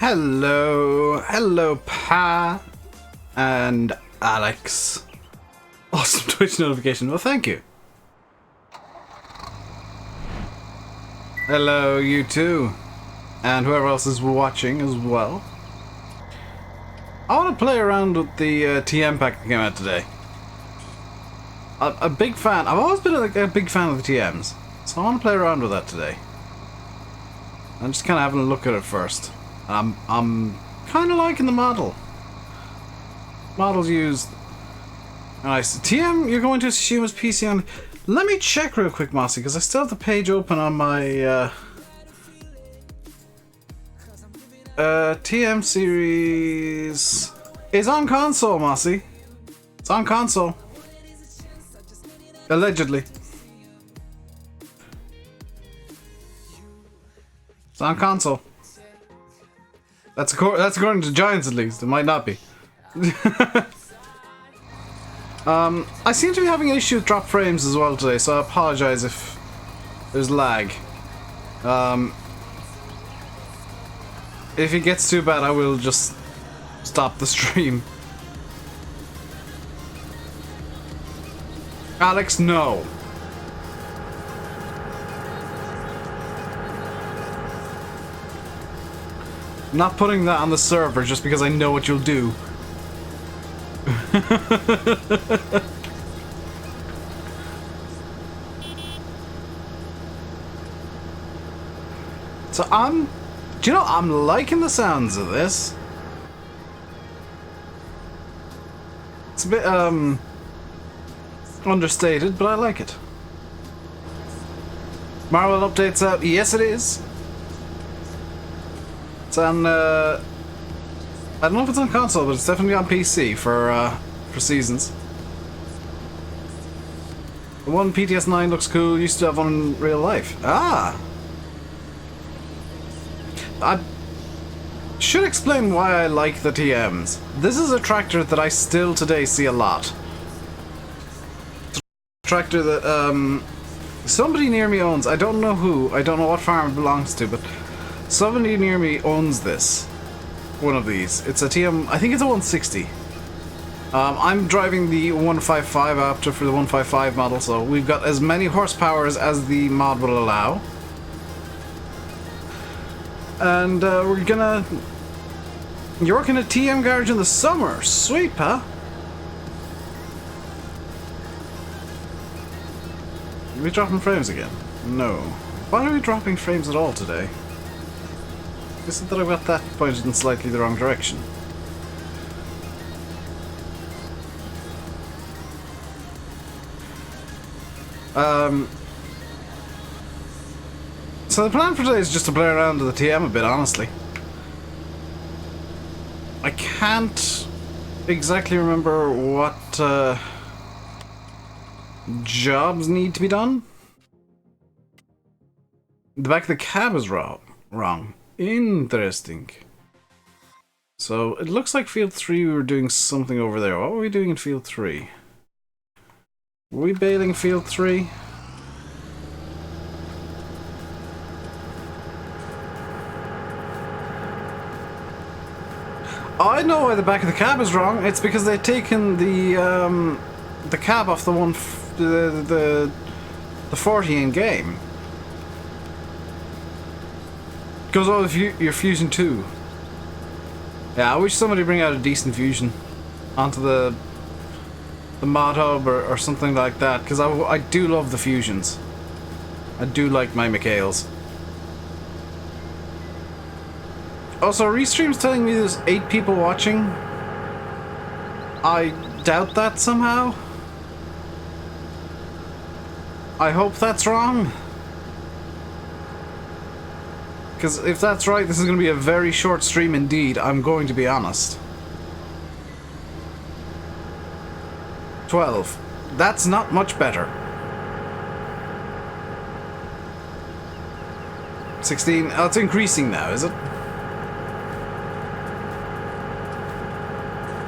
Hello, Pa and Alex. Awesome Twitch notification. Well, thank you. Hello, you too, and whoever else is watching as well. I want to play around with the TM pack that came out today. A big fan. I've always been a big fan of the TMs, so I want to play around with that today. I'm just kind of having a look at it first. I'm kind of liking the model. Models used. Nice. TM, you're going to Tsushima's PC on. Let me check real quick, Mossy, because I still have the page open on my TM series. It's on console, Mossy. It's on console. Allegedly. It's on console. That's according to Giants, at least. It might not be. I seem to be having an issue with drop frames as well today, so I apologize if there's lag. If it gets too bad, I will just stop the stream. Alex, no. I'm not putting that on the server just because I know what you'll do. So do you know, I'm liking the sounds of this. It's a bit understated, but I like it. Marvel updates out. Yes, it is. It's on I don't know if it's on console, but it's definitely on PC for Seasons. The one PTS9 looks cool. Used to have one in real life. Ah! I should explain why I like the TMs. This is a tractor that I still today see a lot. It's a tractor that somebody near me owns. I don't know who. I don't know what farm it belongs to, but somebody near me owns this. One of these. It's a TM. I think it's a 160. I'm driving the 155 after for the 155 model, so we've got as many horsepower as the mod will allow. And we're gonna... You're working at TM garage in the summer. Sweet, pal. Are we dropping frames again? No. Why are we dropping frames at all today? Is it that I've got that pointed in slightly the wrong direction? So the plan for today is just to play around with the TM a bit, honestly. I can't exactly remember what jobs need to be done. The back of the cab is wrong. Interesting. So it looks like field 3 we were doing something over there. What were we doing in field 3? Were we bailing field 3? Oh, I know why the back of the cab is wrong. It's because they've taken the cab off the 40 in game. Goes all with your Fusion 2. Yeah, I wish somebody bring out a decent Fusion onto the mod hub or something like that, because I do love the Fusions. I do like my Mikhails. Also, Restream's telling me there's 8 people watching. I doubt that somehow. I hope that's wrong. Because if that's right, this is going to be a very short stream indeed, I'm going to be honest. 12. That's not much better. 16. Oh, it's increasing now, is it?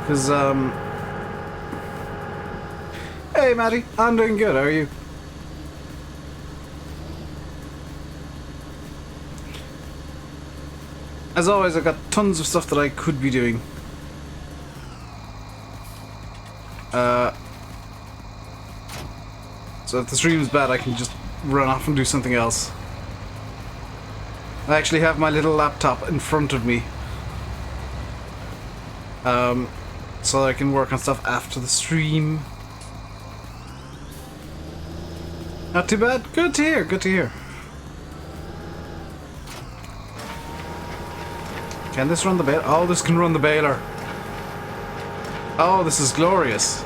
Because, Hey, Maddie. I'm doing good. How are you? As always, I've got tons of stuff that I could be doing. So if the stream is bad, I can just run off and do something else. I actually have my little laptop in front of me. So that I can work on stuff after the stream. Not too bad. Good to hear, good to hear. Can this run the baler? Oh, this can run the baler. Oh, this is glorious.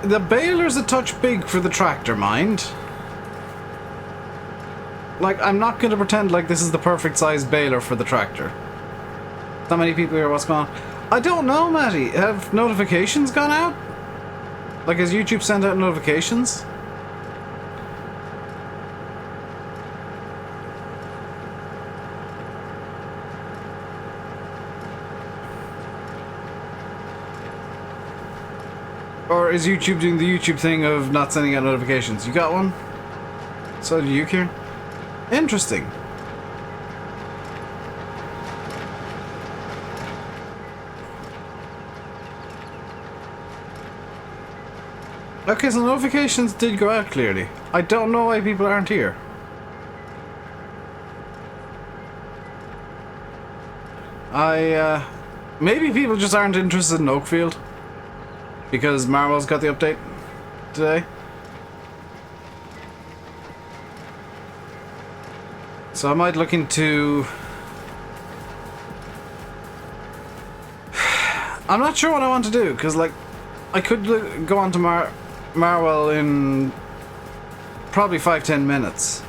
The baler's a touch big for the tractor, mind. Like, I'm not going to pretend like this is the perfect size baler for the tractor. Not many people here, what's going on? I don't know, Matty. Have notifications gone out? Like, has YouTube sent out notifications? Or is YouTube doing the YouTube thing of not sending out notifications? You got one? So do you, Kieran? Interesting. Okay, so notifications did go out clearly. I don't know why people aren't here. Maybe people just aren't interested in Oakfield. Because Marvel's got the update today. So I might look into... I'm not sure what I want to do, because, like, I could go on to Marvel in probably 5-10 minutes.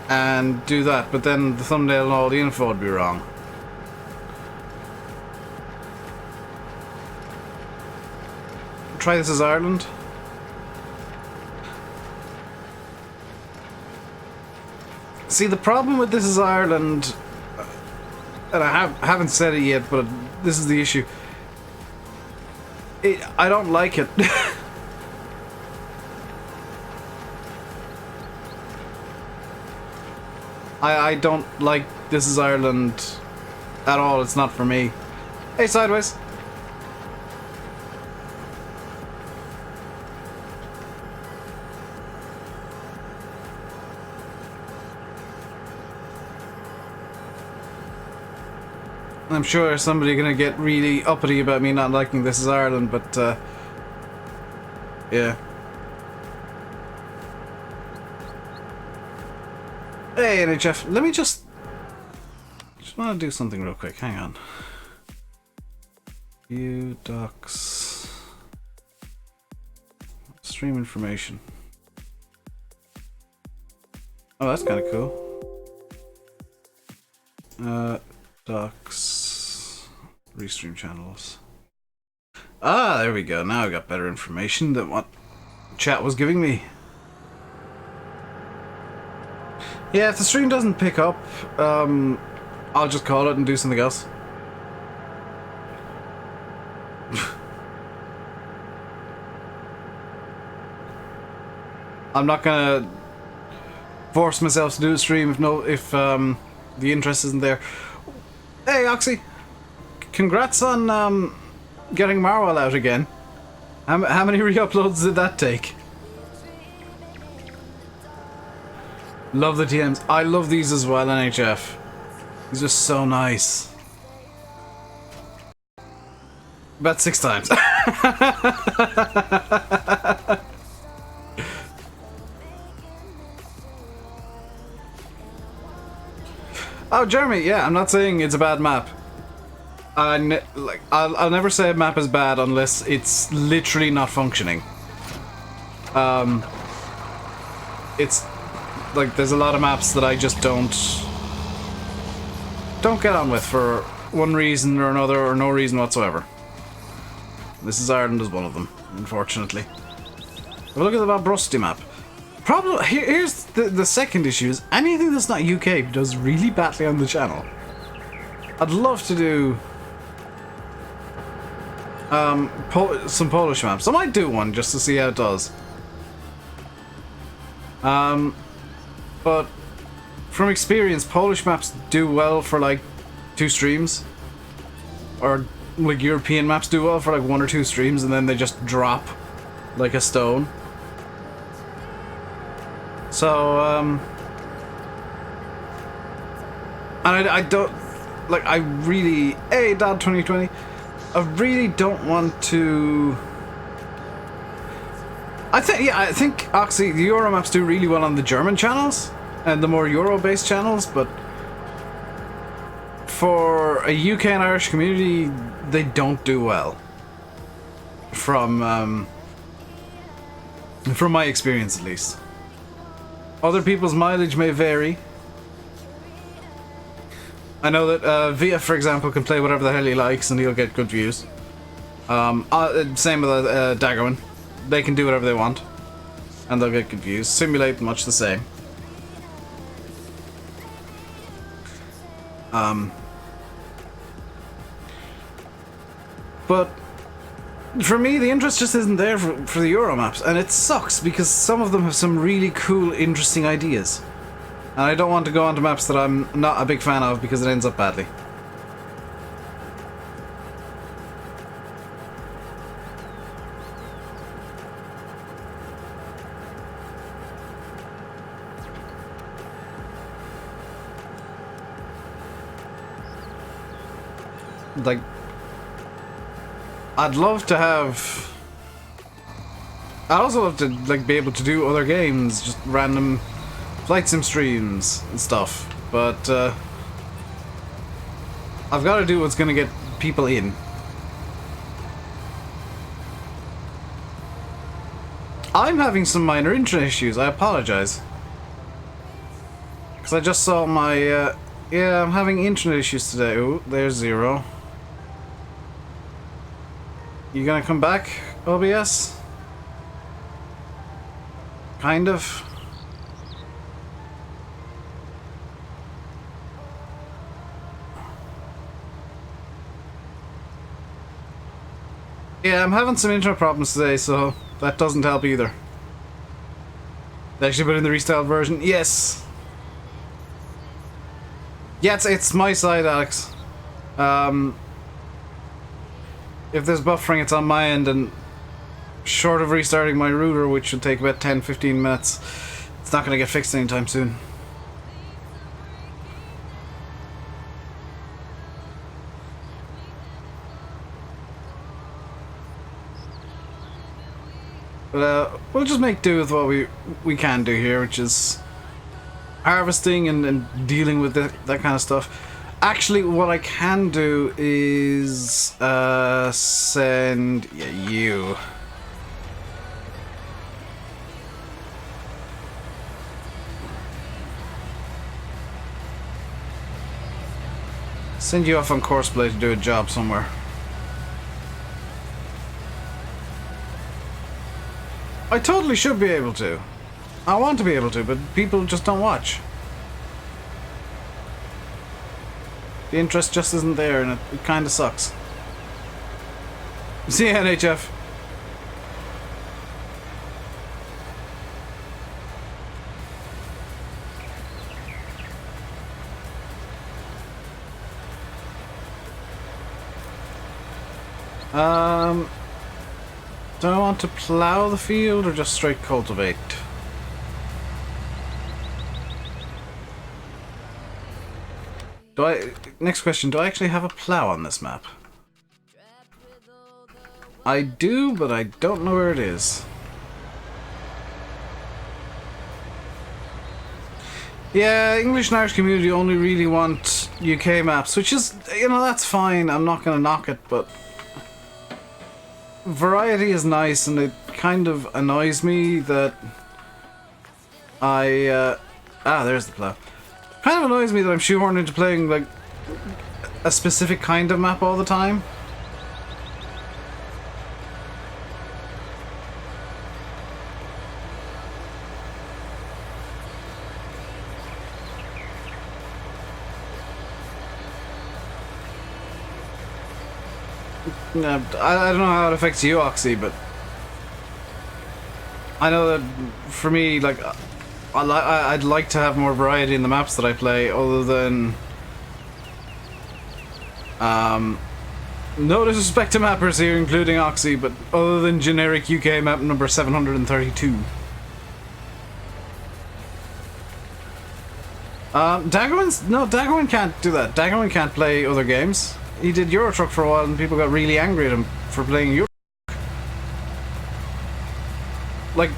And do that, but then the thumbnail and all the info would be wrong. Try This Is Ireland. See, the problem with This Is Ireland, and I haven't said it yet, but this is the issue. I don't like it. I don't like This Is Ireland at all. It's not for me. Hey, Sideways. I'm sure somebody gonna get really uppity about me not liking This Is Ireland, but yeah. Hey NHF, let me just want to do something real quick. Hang on. View docs, stream information. Oh, that's kind of cool. Docs, restream channels. Ah, there we go. Now I got better information than what chat was giving me. Yeah, if the stream doesn't pick up, I'll just call it and do something else. I'm not gonna force myself to do a stream if the interest isn't there. Hey, Oxy! Congrats on getting Marwell out again. How many re-uploads did that take? Love the TMs. I love these as well, NHF. These are so nice. About 6 times. Oh, Jeremy, yeah, I'm not saying it's a bad map. I'll never say a map is bad unless it's literally not functioning. It's like there's a lot of maps that I just don't get on with for one reason or another or no reason whatsoever. This Is Ireland is one of them, unfortunately. Have a look at the Bob Rusty map. Problem here's the second issue is anything that's not UK does really badly on the channel. I'd love to do some Polish maps. I might do one just to see how it does. But from experience, Polish maps do well for like 2 streams, or like European maps do well for like 1 or 2 streams, and then they just drop like a stone. So and I don't like. I really, Dad 2020. I really don't want to. I think actually the Euro maps do really well on the German channels and the more Euro-based channels, but for a UK and Irish community, they don't do well. From my experience, at least. Other people's mileage may vary. I know that Via, for example, can play whatever the hell he likes and he'll get good views. Same with Daggerman. They can do whatever they want and they'll get good views. Simulate, much the same. But for me, the interest just isn't there for the Euro maps, and it sucks because some of them have some really cool, interesting ideas. And I don't want to go onto maps that I'm not a big fan of because it ends up badly. Like, I'd love to have. I'd also love to like be able to do other games, just random flight sim streams and stuff. But I've got to do what's gonna get people in. I'm having some minor internet issues. I apologize. Because I just saw my yeah, I'm having internet issues today. Ooh, there's 0. You gonna come back, OBS? Kind of. Yeah, I'm having some internet problems today, so that doesn't help either. They actually put in the restyled version. Yes! Yeah, it's my side, Alex. If there's buffering, it's on my end, and short of restarting my router, which should take about 10-15 minutes, it's not going to get fixed anytime soon. But we'll just make do with what we can do here, which is harvesting and dealing with that kind of stuff. Actually, what I can do is send you. Send you off on Courseplay to do a job somewhere. I totally should be able to. I want to be able to, but people just don't watch. The interest just isn't there, and it kind of sucks. See you, NHF. Do I want to plow the field or just straight cultivate? Next question, do I actually have a plow on this map? I do, but I don't know where it is. Yeah, English and Irish community only really want UK maps, which is, you know, that's fine. I'm not gonna knock it, but variety is nice, and it kind of annoys me that there's the plow. Kind of annoys me that I'm shoehorned into playing like a specific kind of map all the time. I don't know how it affects you, Oxy, but I know that for me, like, I'd like to have more variety in the maps that I play, other than no disrespect to mappers here, including Oxy, but other than generic UK map number 732. Daggerman can't do that. Daggerman can't play other games. He did Euro Truck for a while and people got really angry at him for playing Euro Truck. Like,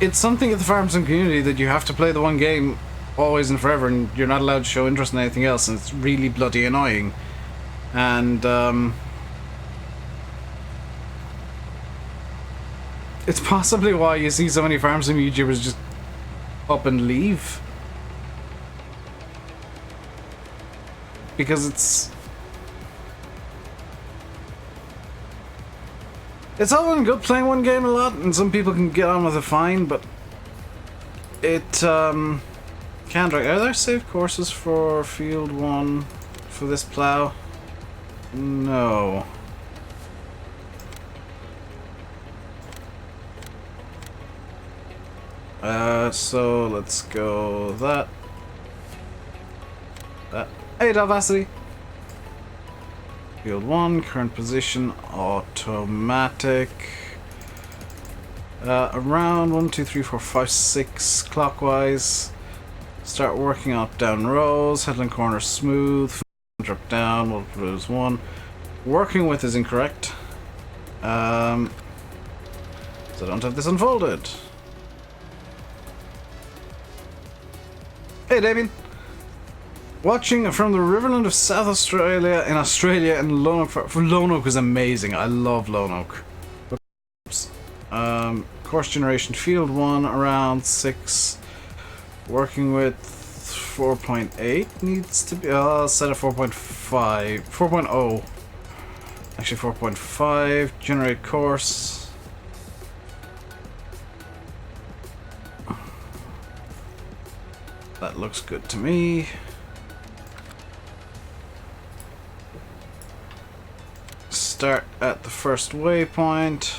it's something at the farm sim community that you have to play the one game always and forever, and you're not allowed to show interest in anything else, and it's really bloody annoying. And it's possibly why you see so many farm sim YouTubers just up and leave. Because it's all well and good playing one game a lot, and some people can get on with it fine, but it can't. Are there safe courses for Field 1 for this plow? No. So let's go that. Hey, Dalvacity. Field 1, current position, automatic. Around 1, 2, 3, 4, 5, 6 clockwise. Start working up down rows, headland corner smooth, drop down, multiple rows 1. Working with is incorrect. So I don't have this unfolded. Hey, Damien. Watching from the Riverland of South Australia in Australia, and Lone Oak. Lone Oak is amazing. I love Lone Oak. Oops. Course generation Field 1 around 6. Working with 4.8 needs to be. I'll set at 4.5. 4.0. Actually 4.5. Generate course. That looks good to me. Start at the first waypoint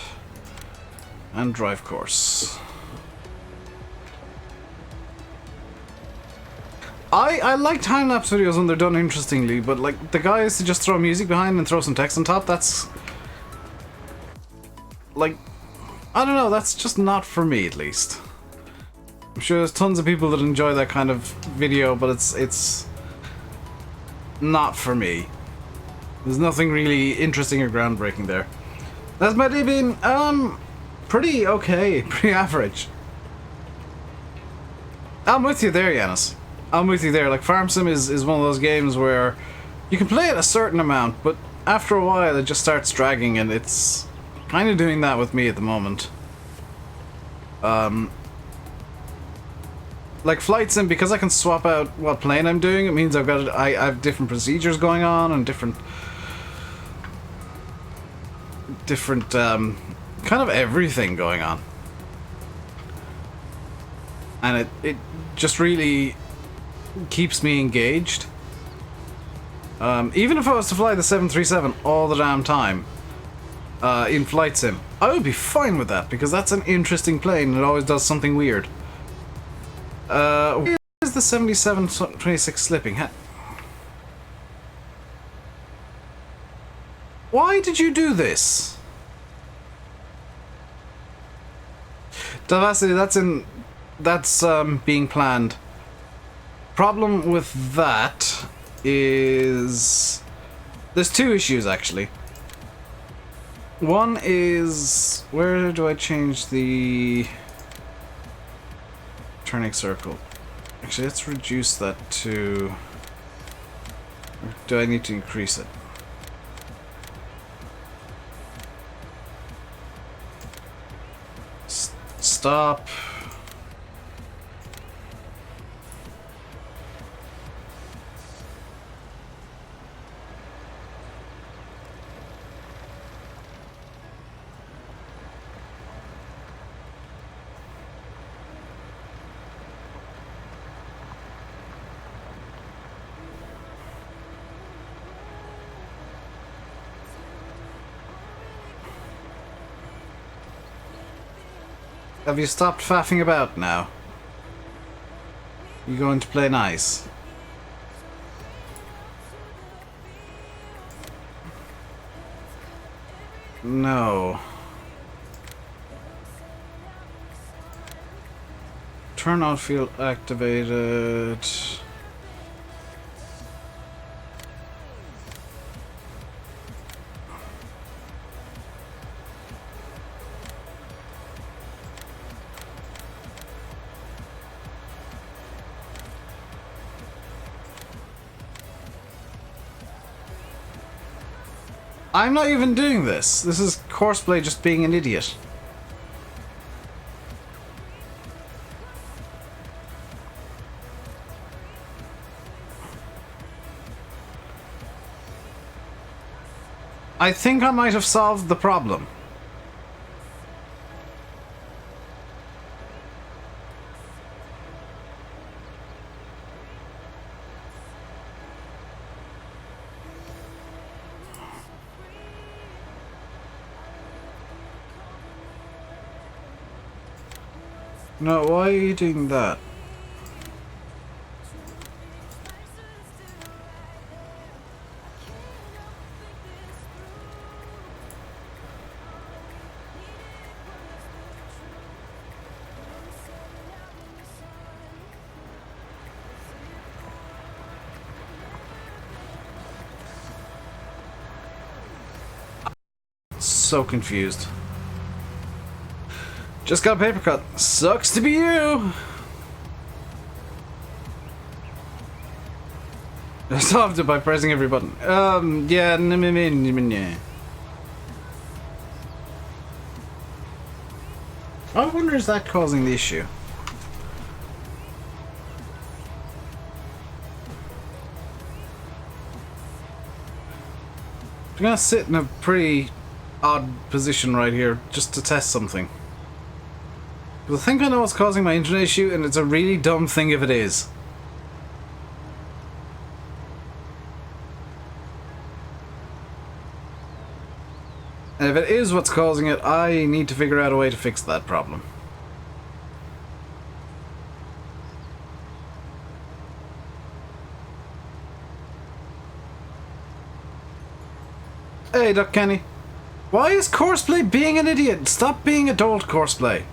and drive course. I like time-lapse videos when they're done interestingly, but like the guys to just throw music behind and throw some text on top, that's like, I don't know, that's just not for me at least. I'm sure there's tons of people that enjoy that kind of video, but it's not for me. There's nothing really interesting or groundbreaking there. That's my day been, pretty okay, pretty average. I'm with you there, Yanis. I'm with you there. Like, Farm Sim is one of those games where you can play it a certain amount, but after a while it just starts dragging, and it's kind of doing that with me at the moment. Like Flight Sim, because I can swap out what plane I'm doing, it means I have different procedures going on and different kind of everything going on, and it just really keeps me engaged. Even if I was to fly the 737 all the damn time in Flight Sim, I would be fine with that, because that's an interesting plane and it always does something weird. Where is the 7726 slipping? Why did you do this? Diversity, that's being planned. Problem with that is there's two issues actually. One is, where do I change the turning circle? Actually, let's reduce that to, or do I need to increase it? Stop. Have you stopped faffing about now? You going to play nice? No. Turn outfield activated. I'm not even doing this. This is Courseplay just being an idiot. I think I might have solved the problem. No, why are you doing that? So confused. Just got a paper cut. Sucks to be you. I solved it by pressing every button. Yeah. I wonder, is that causing the issue? I'm gonna sit in a pretty odd position right here just to test something. I think I know what's causing my internet issue, and it's a really dumb thing if it is. And if it is what's causing it, I need to figure out a way to fix that problem. Hey, Duck Kenny. Why is Courseplay being an idiot? Stop being adult Courseplay.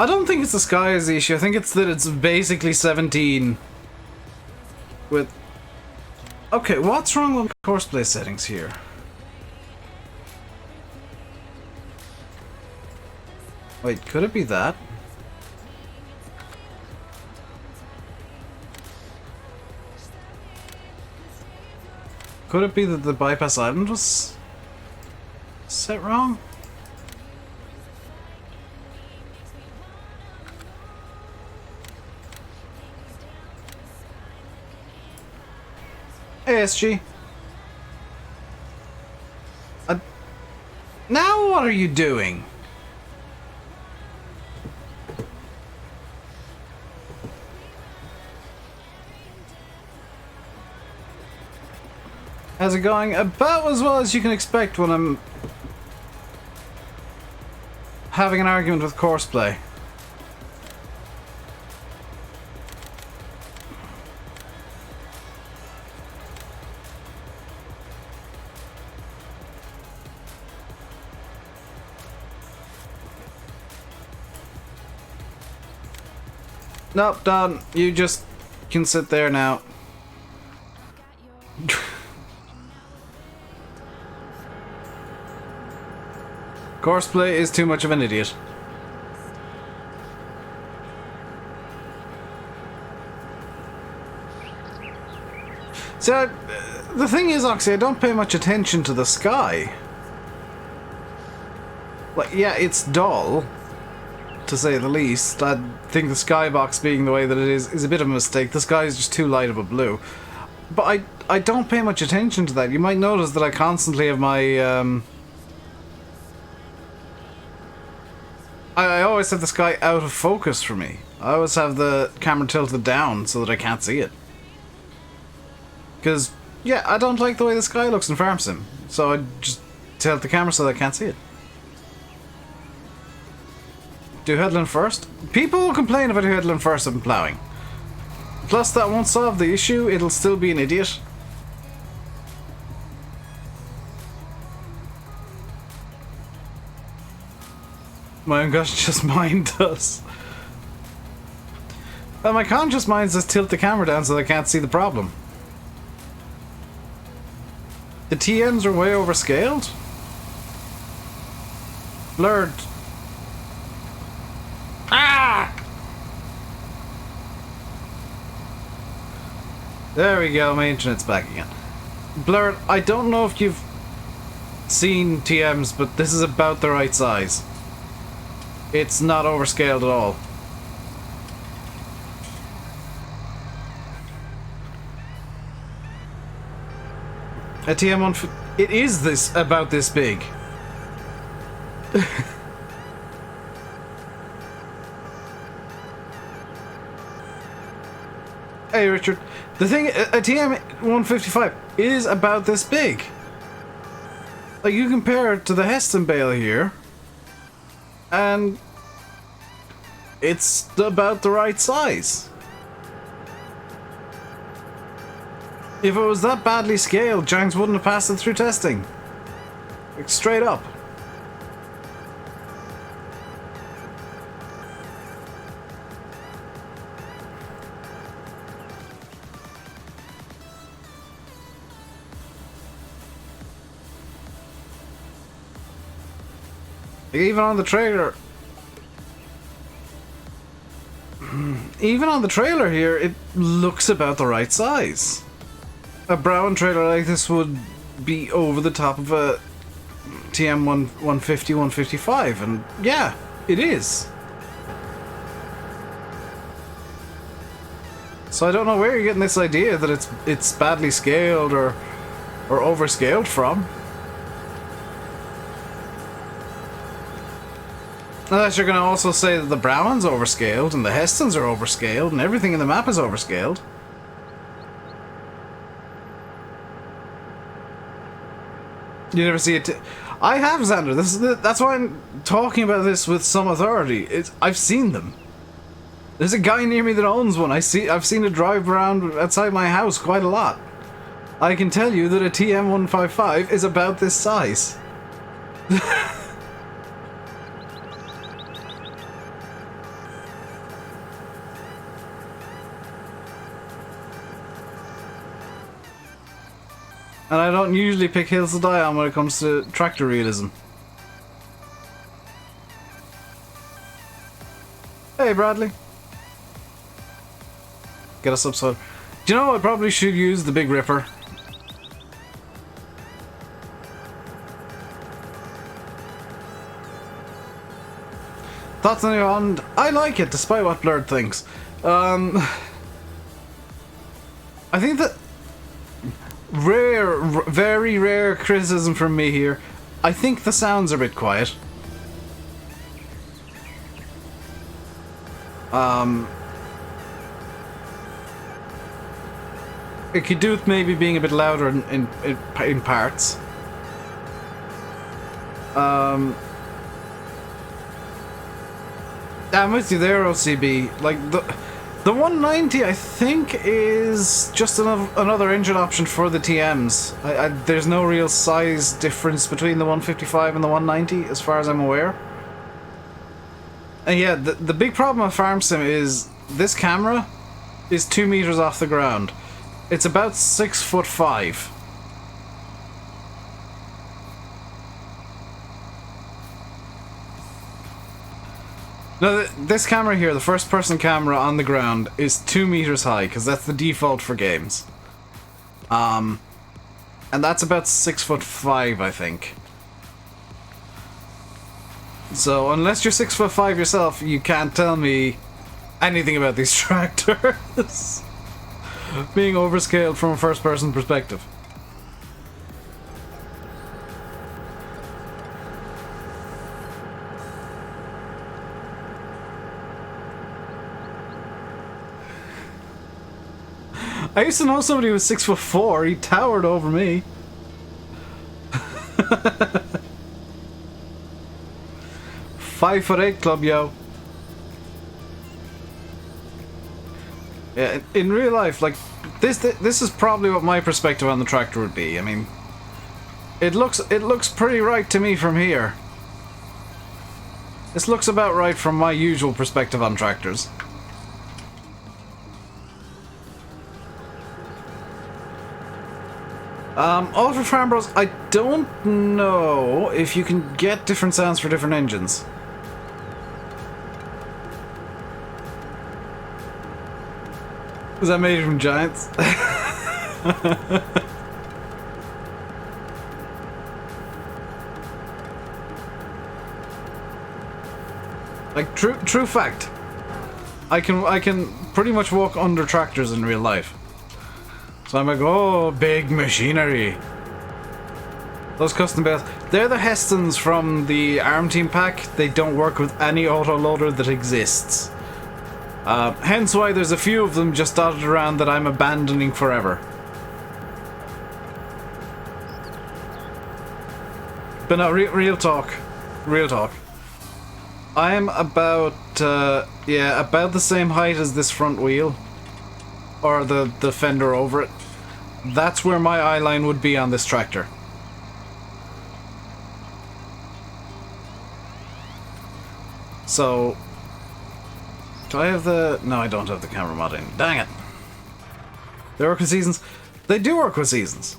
I don't think it's the sky is the issue. I think it's that it's basically 17 with... Okay, what's wrong with Courseplay settings here? Wait, could it be that? Could it be that the bypass island was set wrong? ASG. Now what are you doing? How's it going? About as well as you can expect when I'm having an argument with Courseplay. Nope, done. You just can sit there now. Courseplay is too much of an idiot. So, the thing is, Oxy, I don't pay much attention to the sky. Like, yeah, it's dull, to say the least. I think the skybox being the way that it is a bit of a mistake. The sky is just too light of a blue. But I don't pay much attention to that. You might notice that I constantly have my... I always have the sky out of focus for me. I always have the camera tilted down so that I can't see it. Because, yeah, I don't like the way the sky looks in Farm Sim. So I just tilt the camera so they can't see it. Do headland first. People will complain about headland first and plowing. Plus, that won't solve the issue. It'll still be an idiot. My unconscious mind does. Well, my conscious mind says tilt the camera down so they can't see the problem. The TMs are way overscaled. Blurred. Ah! There we go, my internet's back again. Blurred, I don't know if you've seen TMs, but this is about the right size. It's not overscaled at all. A TM1... It is this about this big. Hey Richard, the thing, a TM155 is about this big. Like, you compare it to the Heston bale here, and it's about the right size. If it was that badly scaled, Giants wouldn't have passed it through testing. Like, straight up. Even on the trailer... Even on the trailer here, it looks about the right size. A brown trailer like this would be over the top of a TM 150, 155, and yeah, it is. So I don't know where you're getting this idea that it's badly scaled or overscaled from. Unless you're going to also say that the Brown's overscaled and the Hestons are overscaled and everything in the map is overscaled. You never see it. I have, Xander. That's why I'm talking about this with some authority. I've seen them. There's a guy near me that owns one. I've seen it drive around outside my house quite a lot. I can tell you that a TM155 is about this size. And I don't usually pick hills to die on when it comes to tractor realism. Hey, Bradley. Get a subside. Do you know I probably should use the Big Ripper? Thoughts on it? And I like it, despite what Blurred thinks. I think that... very rare criticism from me here. I think the sounds are a bit quiet. It could do with maybe being a bit louder in parts. I'm with you there, OCB. Like, the 190, I think, is just another engine option for the TMs. There's no real size difference between the 155 and the 190, as far as I'm aware. And yeah, the big problem with Farm Sim is this camera is 2 meters off the ground. It's about 6'5". Now, this camera here, the first person camera on the ground, is 2 meters high, because that's the default for games. And that's about 6'5", I think. So, unless you're 6'5" yourself, you can't tell me anything about these tractors being overscaled from a first person perspective. I used to know somebody who was 6'4". He towered over me. 5'8" club, yo. Yeah, in real life, like this is probably what my perspective on the tractor would be. I mean, it looks pretty right to me from here. This looks about right from my usual perspective on tractors. All for Farm Bros, I don't know if you can get different sounds for different engines. Is that made from giants? Like true fact. I can pretty much walk under tractors in real life. So I'm like, oh, big machinery. Those custom bales, they're the Hestons from the Arm Team pack. They don't work with any autoloader that exists. Hence why there's a few of them just dotted around that I'm abandoning forever. But no, real talk. Real talk. I'm about, yeah, about the same height as this front wheel. Or the fender over it. That's where my eye line would be on this tractor. So, do I have the... No, I don't have the camera mod in. Dang it. They work with seasons? They do work with seasons.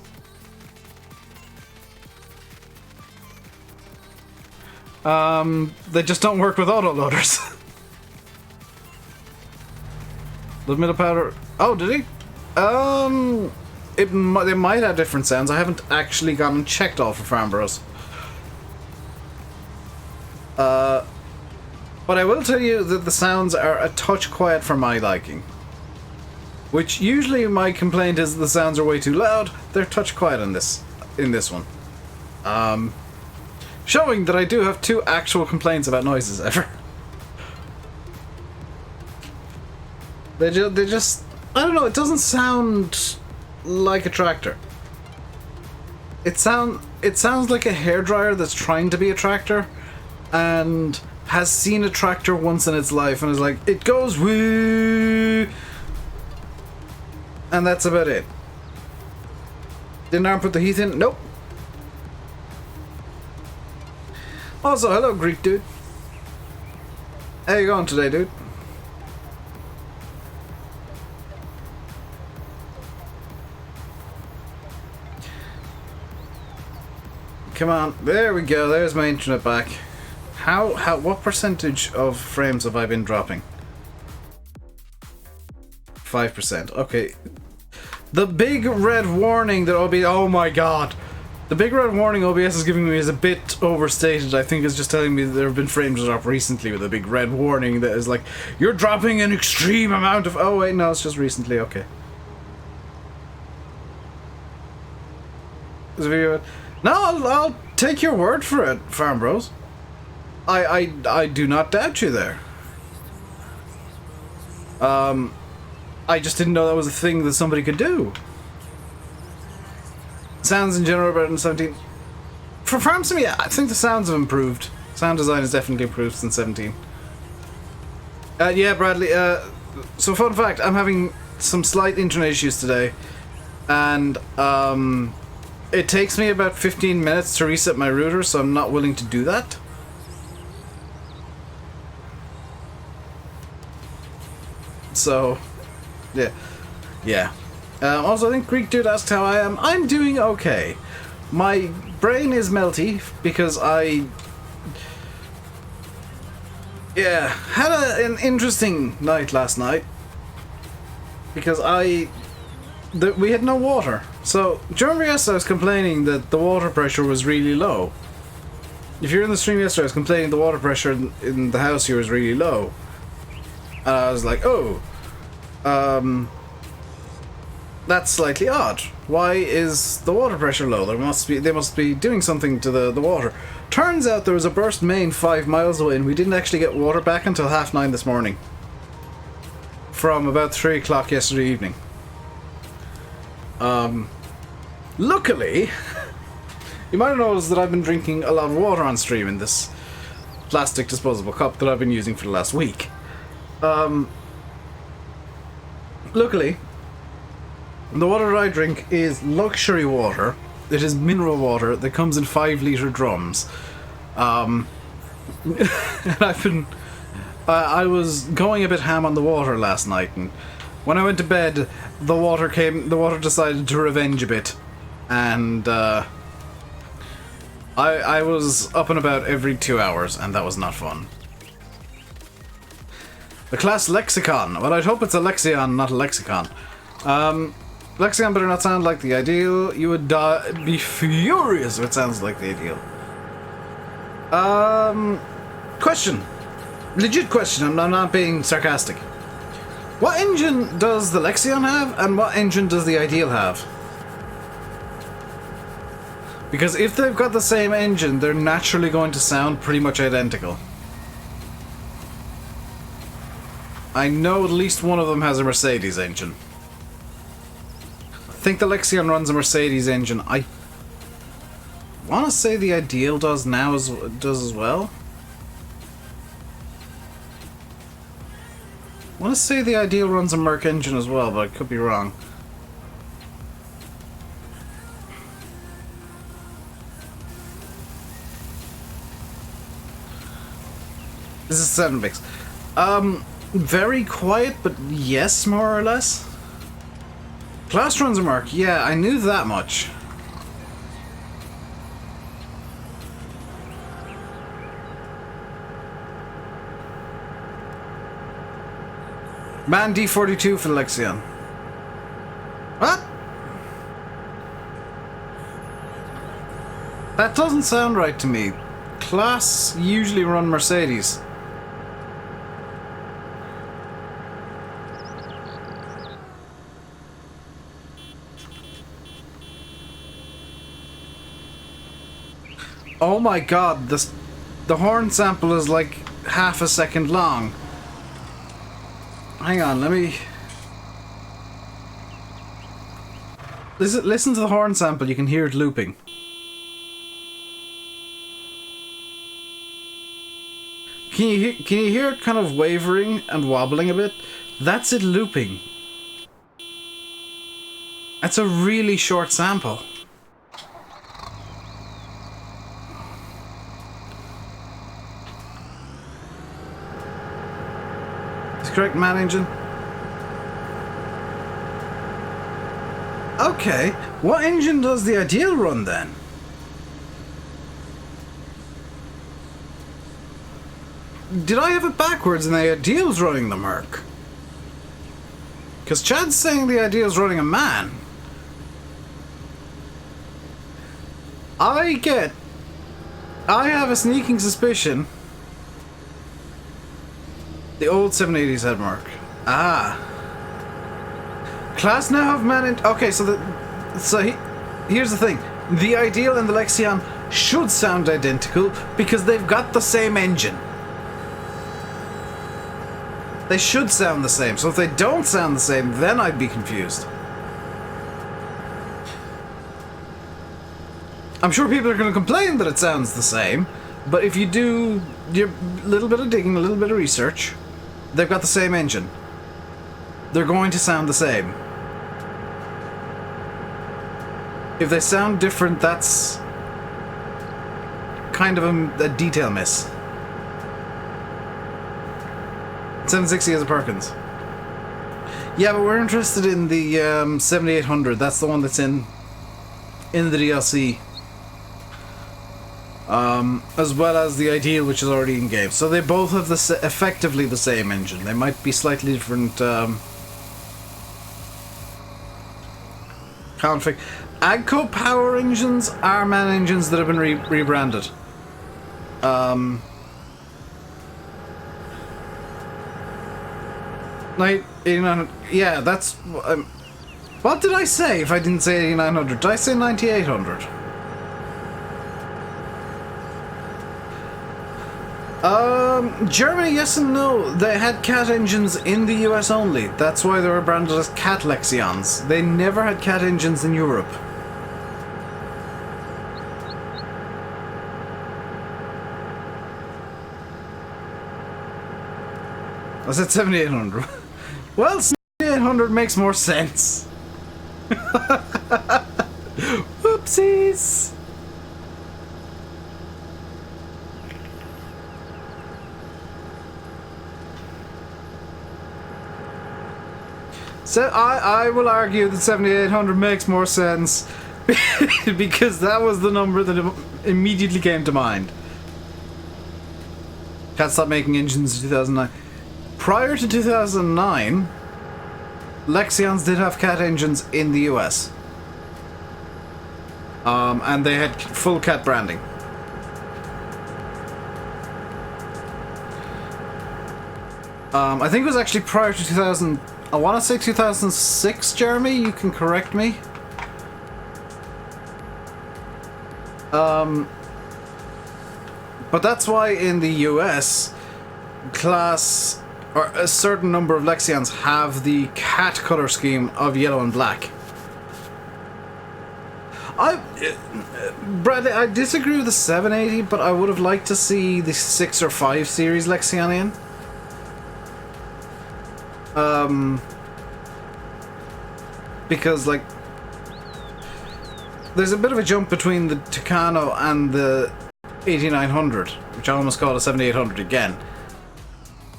They just don't work with autoloaders. The middle powder... Oh, did he? They might have different sounds. I haven't actually gone and checked all for Farm Bros. But I will tell you that the sounds are a touch quiet for my liking. Which usually my complaint is the sounds are way too loud. They're touch quiet in this one. Showing that I do have two actual complaints about noises ever. They just I don't know, it doesn't sound like a tractor. It sounds like a hairdryer that's trying to be a tractor and has seen a tractor once in its life and is like, it goes woo, and that's about it. Didn't Aaron put the heath in? Nope. Also, hello Greek dude. How you going today, dude? Come on, there we go, there's my internet back. What percentage of frames have I been dropping? 5%, okay. The big red warning that OBS, oh my god. The big red warning OBS is giving me is a bit overstated. I think it's just telling me that there have been frames dropped recently with a big red warning that is like, you're dropping an extreme amount of, oh wait, no, it's just recently, okay. This video... No, I'll take your word for it, Farm Bros. I do not doubt you there. I just didn't know that was a thing that somebody could do. Sounds in general better than 17. For Farm Sim, yeah, I think the sounds have improved. Sound design has definitely improved since 17. Yeah, Bradley, so fun fact, I'm having some slight internet issues today. And, it takes me about 15 minutes to reset my router, so I'm not willing to do that. So, yeah. Yeah. Also, I think Greek Dude asked how I am. I'm doing okay. My brain is melty because I... Yeah, had an interesting night last night. Because we had no water. So, during yesterday I was complaining that the water pressure was really low. If you're in the stream yesterday, I was complaining the water pressure in the house here was really low. And I was like, oh, that's slightly odd. Why is the water pressure low? They must be doing something to the water. Turns out there was a burst main 5 miles away and we didn't actually get water back until 9:30 this morning. From about 3 o'clock yesterday evening. Luckily, you might have noticed that I've been drinking a lot of water on stream in this. plastic disposable cup that I've been using for the last week. Luckily, the water that I drink is luxury water. It is mineral water that comes in 5-litre drums. And I was going a bit ham on the water last night, and when I went to bed, the water decided to revenge a bit, and I was up and about every 2 hours, and that was not fun. The class lexicon. Well, I'd hope it's a lexion, not a lexicon. Lexion better not sound like the ideal. You would be furious if it sounds like the ideal. Question. Legit question, I'm not being sarcastic. What engine does the Lexion have, and what engine does the Ideal have? Because if they've got the same engine, they're naturally going to sound pretty much identical. I know at least one of them has a Mercedes engine. I think the Lexion runs a Mercedes engine. I want to say the Ideal does as well. I want to say the Ideal runs a Merc engine as well, but I could be wrong. This is 7-bix. Very quiet, but yes, more or less. Class runs a Merc. Yeah, I knew that much. Man D42 for the Lexion. What? That doesn't sound right to me. Class usually run Mercedes. Oh my god, the horn sample is like half a second long. Hang on, let me... Listen to the horn sample, you can hear it looping. Can you hear it kind of wavering and wobbling a bit? That's it looping. That's a really short sample. Correct, man engine. Okay, what engine does the Ideal run then? Did I have it backwards and the Ideal's running the Merc? Because Chad's saying the Ideal's running a man. I have a sneaking suspicion the old 780s had Merc. Ah. Class now have managed... Okay, here's the thing. The Ideal and the Lexion should sound identical because they've got the same engine. They should sound the same. So if they don't sound the same, then I'd be confused. I'm sure people are going to complain that it sounds the same, but if you do your little bit of digging, a little bit of research... They've got the same engine. They're going to sound the same. If they sound different, that's kind of a detail miss. 760 has a Perkins. Yeah, but we're interested in the 7800. That's the one that's in the DLC. As well as the Ideal, which is already in game. So they both have effectively the same engine. They might be slightly different config. Agco power engines are man engines that have been rebranded. 8900. Yeah, that's... what did I say if I didn't say 8900? Did I say 9800? Germany, yes and no. They had cat engines in the US only. That's why they were branded as cat Lexions. They never had cat engines in Europe. I said 7,800. Well, 7,800 makes more sense. Whoopsies. So I will argue that 7,800 makes more sense because that was the number that immediately came to mind. Cat stopped making engines in 2009. Prior to 2009, Lexions did have Cat engines in the US. And they had full Cat branding. I think it was actually prior to 2000. I want to say 2006, Jeremy. You can correct me. But that's why in the US, class or a certain number of Lexions have the Cat color scheme of yellow and black. Bradley, I disagree with the 780, but I would have liked to see the 6 or 5 series Lexion in. Because, like, there's a bit of a jump between the Tucano and the 8900, which I almost call a 7800 again.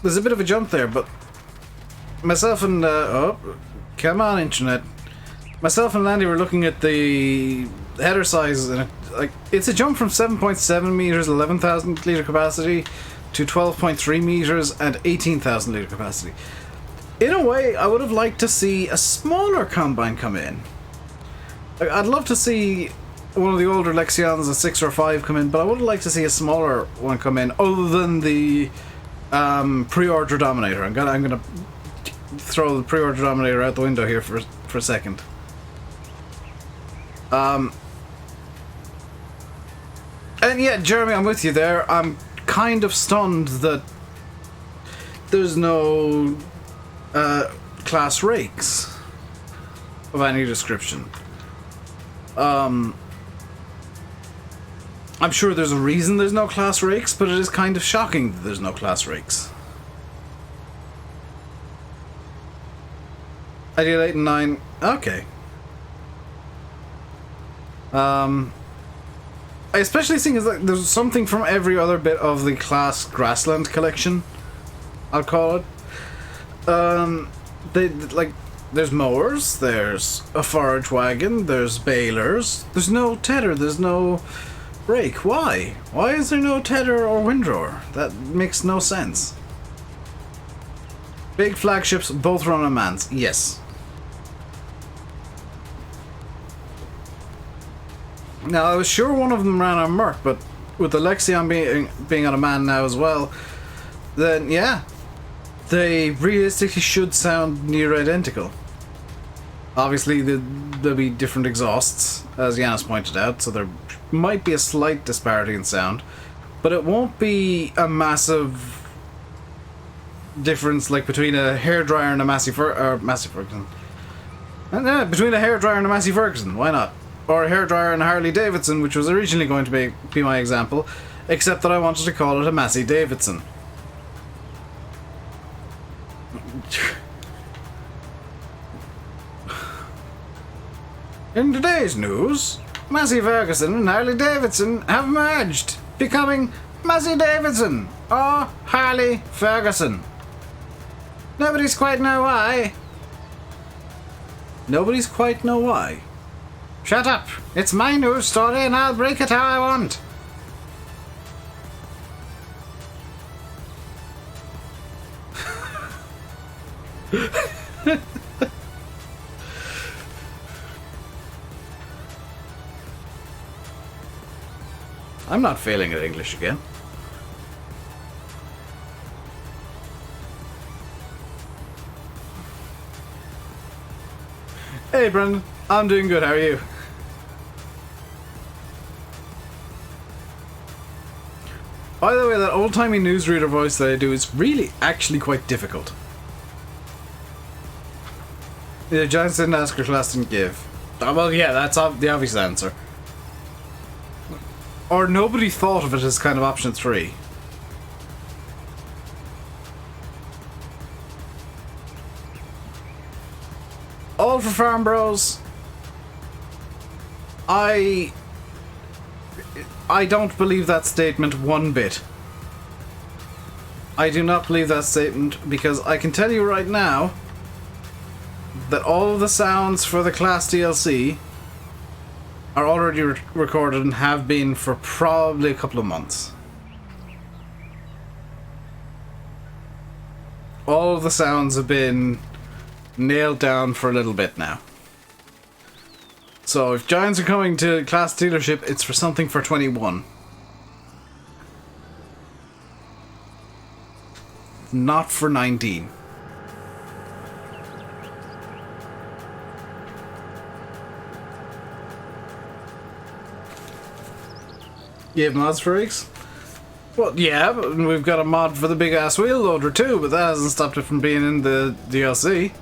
There's a bit of a jump there, but myself and, oh, come on, internet. Myself and Landy were looking at the header size, and it's a jump from 7.7 meters, 11,000 litre capacity, to 12.3 meters and 18,000 litre capacity. In a way, I would have liked to see a smaller combine come in. I'd love to see one of the older Lexions, a 6 or 5, come in, but I would have liked to see a smaller one come in, other than the pre-order Dominator. I'm gonna throw the pre-order Dominator out the window here for a second. And yeah, Jeremy, I'm with you there. I'm kind of stunned that there's no class rakes of any description. I'm sure there's a reason there's no class rakes, but it is kind of shocking that there's no class rakes. Ideal 8 and 9, okay. I especially think is like there's something from every other bit of the class Grassland collection, I'll call it. There's mowers, there's a forage wagon, there's balers. There's no tedder, there's no rake. Why? Why is there no tedder or windrower? That makes no sense. Big flagships, both run on mans. Yes. Now, I was sure one of them ran on Merc, but with the Lexion being on a man now as well, then yeah, they realistically should sound near identical. Obviously, there'll be different exhausts, as Yanis pointed out, so there might be a slight disparity in sound, but it won't be a massive difference like between a hairdryer and a Massey Ferguson. Between a hairdryer and a Massey Ferguson, why not? Or a hairdryer and a Harley Davidson, which was originally going to be my example, except that I wanted to call it a Massey Davidson. In today's news, Massey Ferguson and Harley Davidson have merged, becoming Massey Davidson or Harley Ferguson. Nobody's quite know why. Nobody's quite know why. Shut up! It's my news story and I'll break it how I want. I'm not failing at English again. Hey Brendan, I'm doing good, how are you? By the way, that old-timey newsreader voice that I do is really actually quite difficult. The Giants didn't ask her, class didn't give. Well, yeah, that's the obvious answer. Or nobody thought of it as kind of option 3. vote for Farm Bros. I don't believe that statement one bit. I do not believe that statement because I can tell you right now that all of the sounds for the Class DLC are already recorded and have been for probably a couple of months. All of the sounds have been nailed down for a little bit now. So if Giants are coming to Class Dealership, it's for something for 21. Not for 19. You have mods for rigs? Well, yeah, but we've got a mod for the big ass wheel loader too, but that hasn't stopped it from being in the DLC.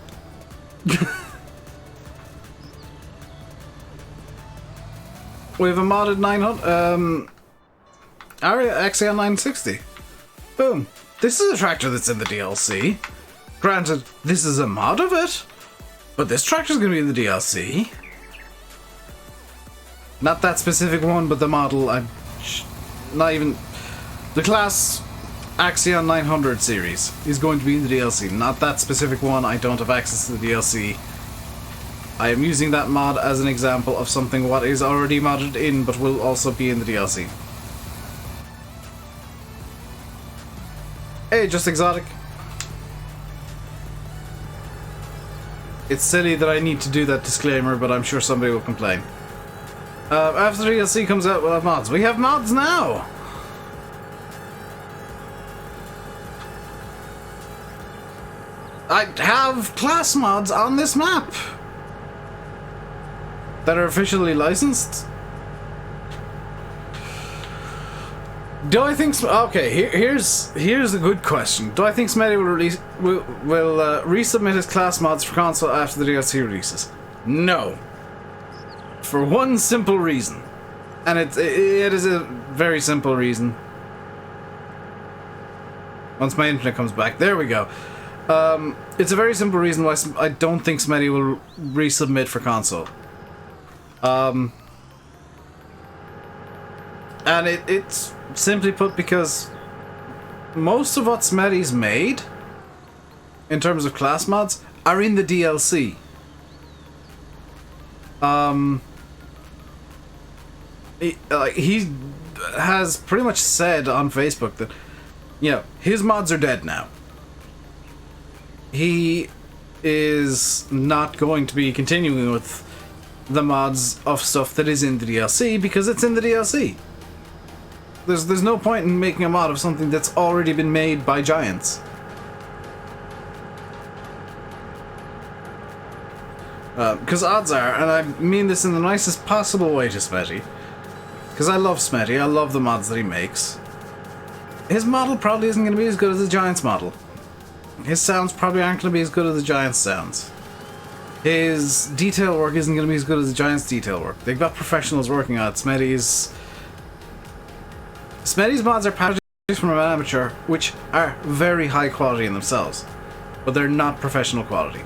We have a modded 900, Axion 960. Boom. This is a tractor that's in the DLC. Granted, this is a mod of it, but this tractor's gonna be in the DLC. Not that specific one, but the model. Not even the Class Axion 900 series is going to be in the DLC. Not that specific one. I don't have access to the DLC. I am using that mod as an example of something what is already modded in, but will also be in the DLC. Hey, just exotic. It's silly that I need to do that disclaimer, but I'm sure somebody will complain. After the DLC comes out, we'll have mods. We have mods now! I have class mods on this map that are officially licensed. Do I think... Okay, here's a good question. Do I think Smetty will resubmit his class mods for console after the DLC releases? No. For one simple reason. And it is a very simple reason. Once my internet comes back. There we go. It's a very simple reason why I don't think Smetty will resubmit for console. And it's simply put because most of what Smetty's made in terms of class mods are in the DLC. He has pretty much said on Facebook that, you know, his mods are dead now. He is not going to be continuing with the mods of stuff that is in the DLC because it's in the DLC. There's no point in making a mod of something that's already been made by Giants. Because odds are, and I mean this in the nicest possible way to Smetty, because I love Smetty, I love the mods that he makes, his model probably isn't going to be as good as the Giants model. His sounds probably aren't going to be as good as the Giants sounds. His detail work isn't going to be as good as the Giants detail work. They've got professionals working on it. Smetty's mods are packages from an amateur, which are very high quality in themselves, but they're not professional quality.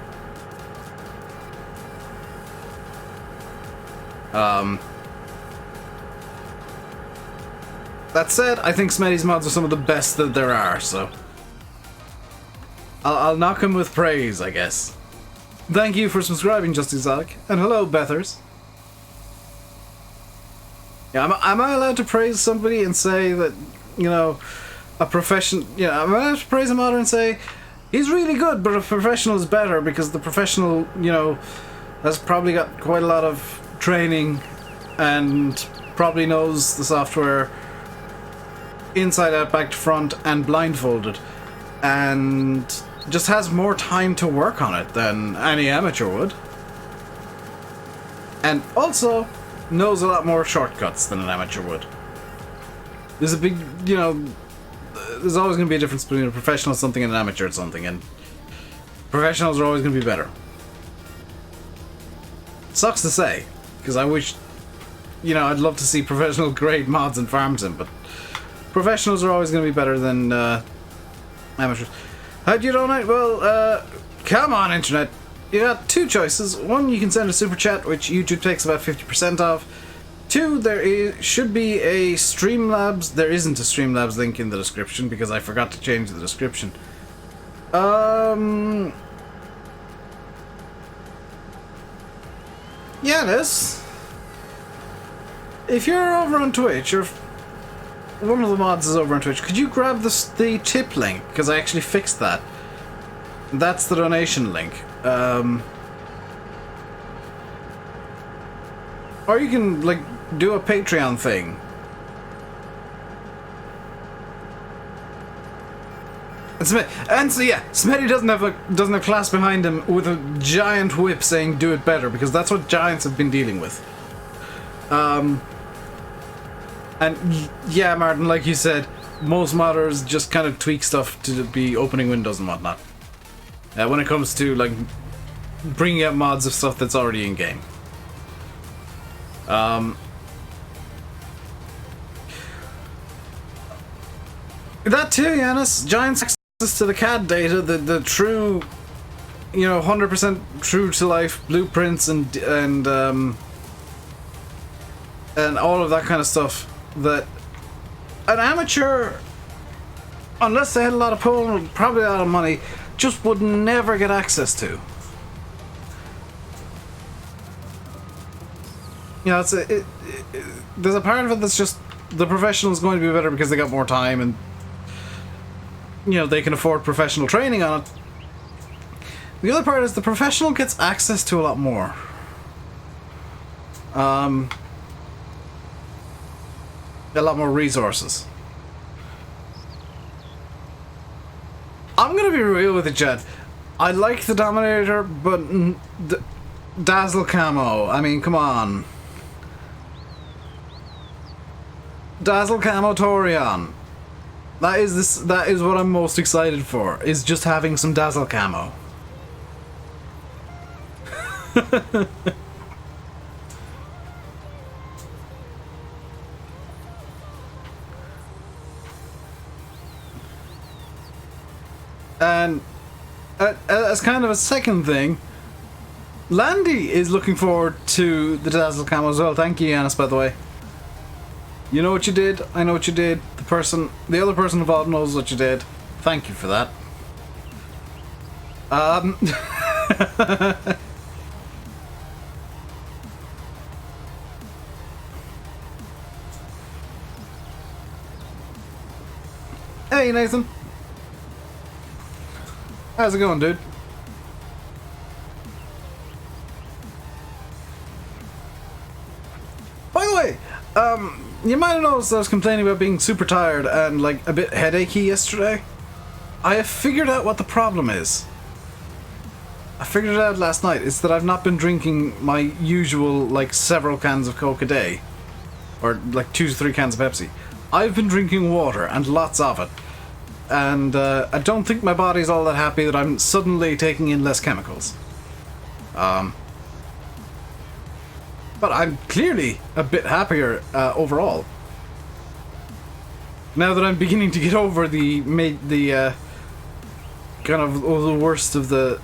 That said, I think Smetty's mods are some of the best that there are, so I'll knock him with praise, I guess. Thank you for subscribing, Just Exotic, and hello, Bethers. Yeah, am I allowed to praise somebody and say that, you know, a profession... Yeah, am I allowed to praise a modder and say, he's really good, but a professional is better, because the professional, you know, has probably got quite a lot of training and probably knows the software inside out, back to front, and blindfolded, and just has more time to work on it than any amateur would. And also knows a lot more shortcuts than an amateur would. There's a big, you know, there's always going to be a difference between a professional at something and an amateur at something, and professionals are always going to be better. Sucks to say, because I wish, you know, I'd love to see professional grade mods in Farm Sim, but professionals are always going to be better than amateurs. How'd you donate? Well, come on, internet. you got two choices. One, you can send a super chat, which YouTube takes about 50% of. Two, should be a Streamlabs. There isn't a Streamlabs link in the description because I forgot to change the description. Yanis, if you're over on Twitch, or one of the mods is over on Twitch, could you grab the tip link? Because I actually fixed that. That's the donation link. Or you can, like, do a Patreon thing. And so yeah, Smitty doesn't have class behind him with a giant whip saying "do it better," because that's what giants have been dealing with. And yeah, Martin, like you said, most modders just kind of tweak stuff to be opening windows and whatnot. When it comes to like bringing out mods of stuff that's already in game. That too, Yanis. Giants access to the CAD data, the true, 100% true to life blueprints and all of that kind of stuff that an amateur, unless they had a lot of pull and probably a lot of money, just would never get access to. There's a part of it that's just the professional is going to be better because they got more time and they can afford professional training on it. The other part is the professional gets access to a lot more. A lot more resources. I'm gonna be real with it, Chad. I like the Dominator, but the Dazzle Camo, I mean, come on. Dazzle Camo Torion. That is what I'm most excited for, is just having some Dazzle Camo. And as kind of a second thing, Landy is looking forward to the Dazzle Camo as well. Thank you, Yanis, by the way. You know what you did, I know what you did, the other person involved knows what you did. Thank you for that. Hey, Nathan. How's it going, dude? By the way, you might have noticed I was complaining about being super tired and like a bit headachy yesterday. I have figured out what the problem is. I figured it out last night. It's that I've not been drinking my usual like several cans of Coke a day. Or like 2 to 3 cans of Pepsi. I've been drinking water and lots of it. And I don't think my body's all that happy that I'm suddenly taking in less chemicals. But I'm clearly a bit happier overall. Now that I'm beginning to get over the kind of the worst of the...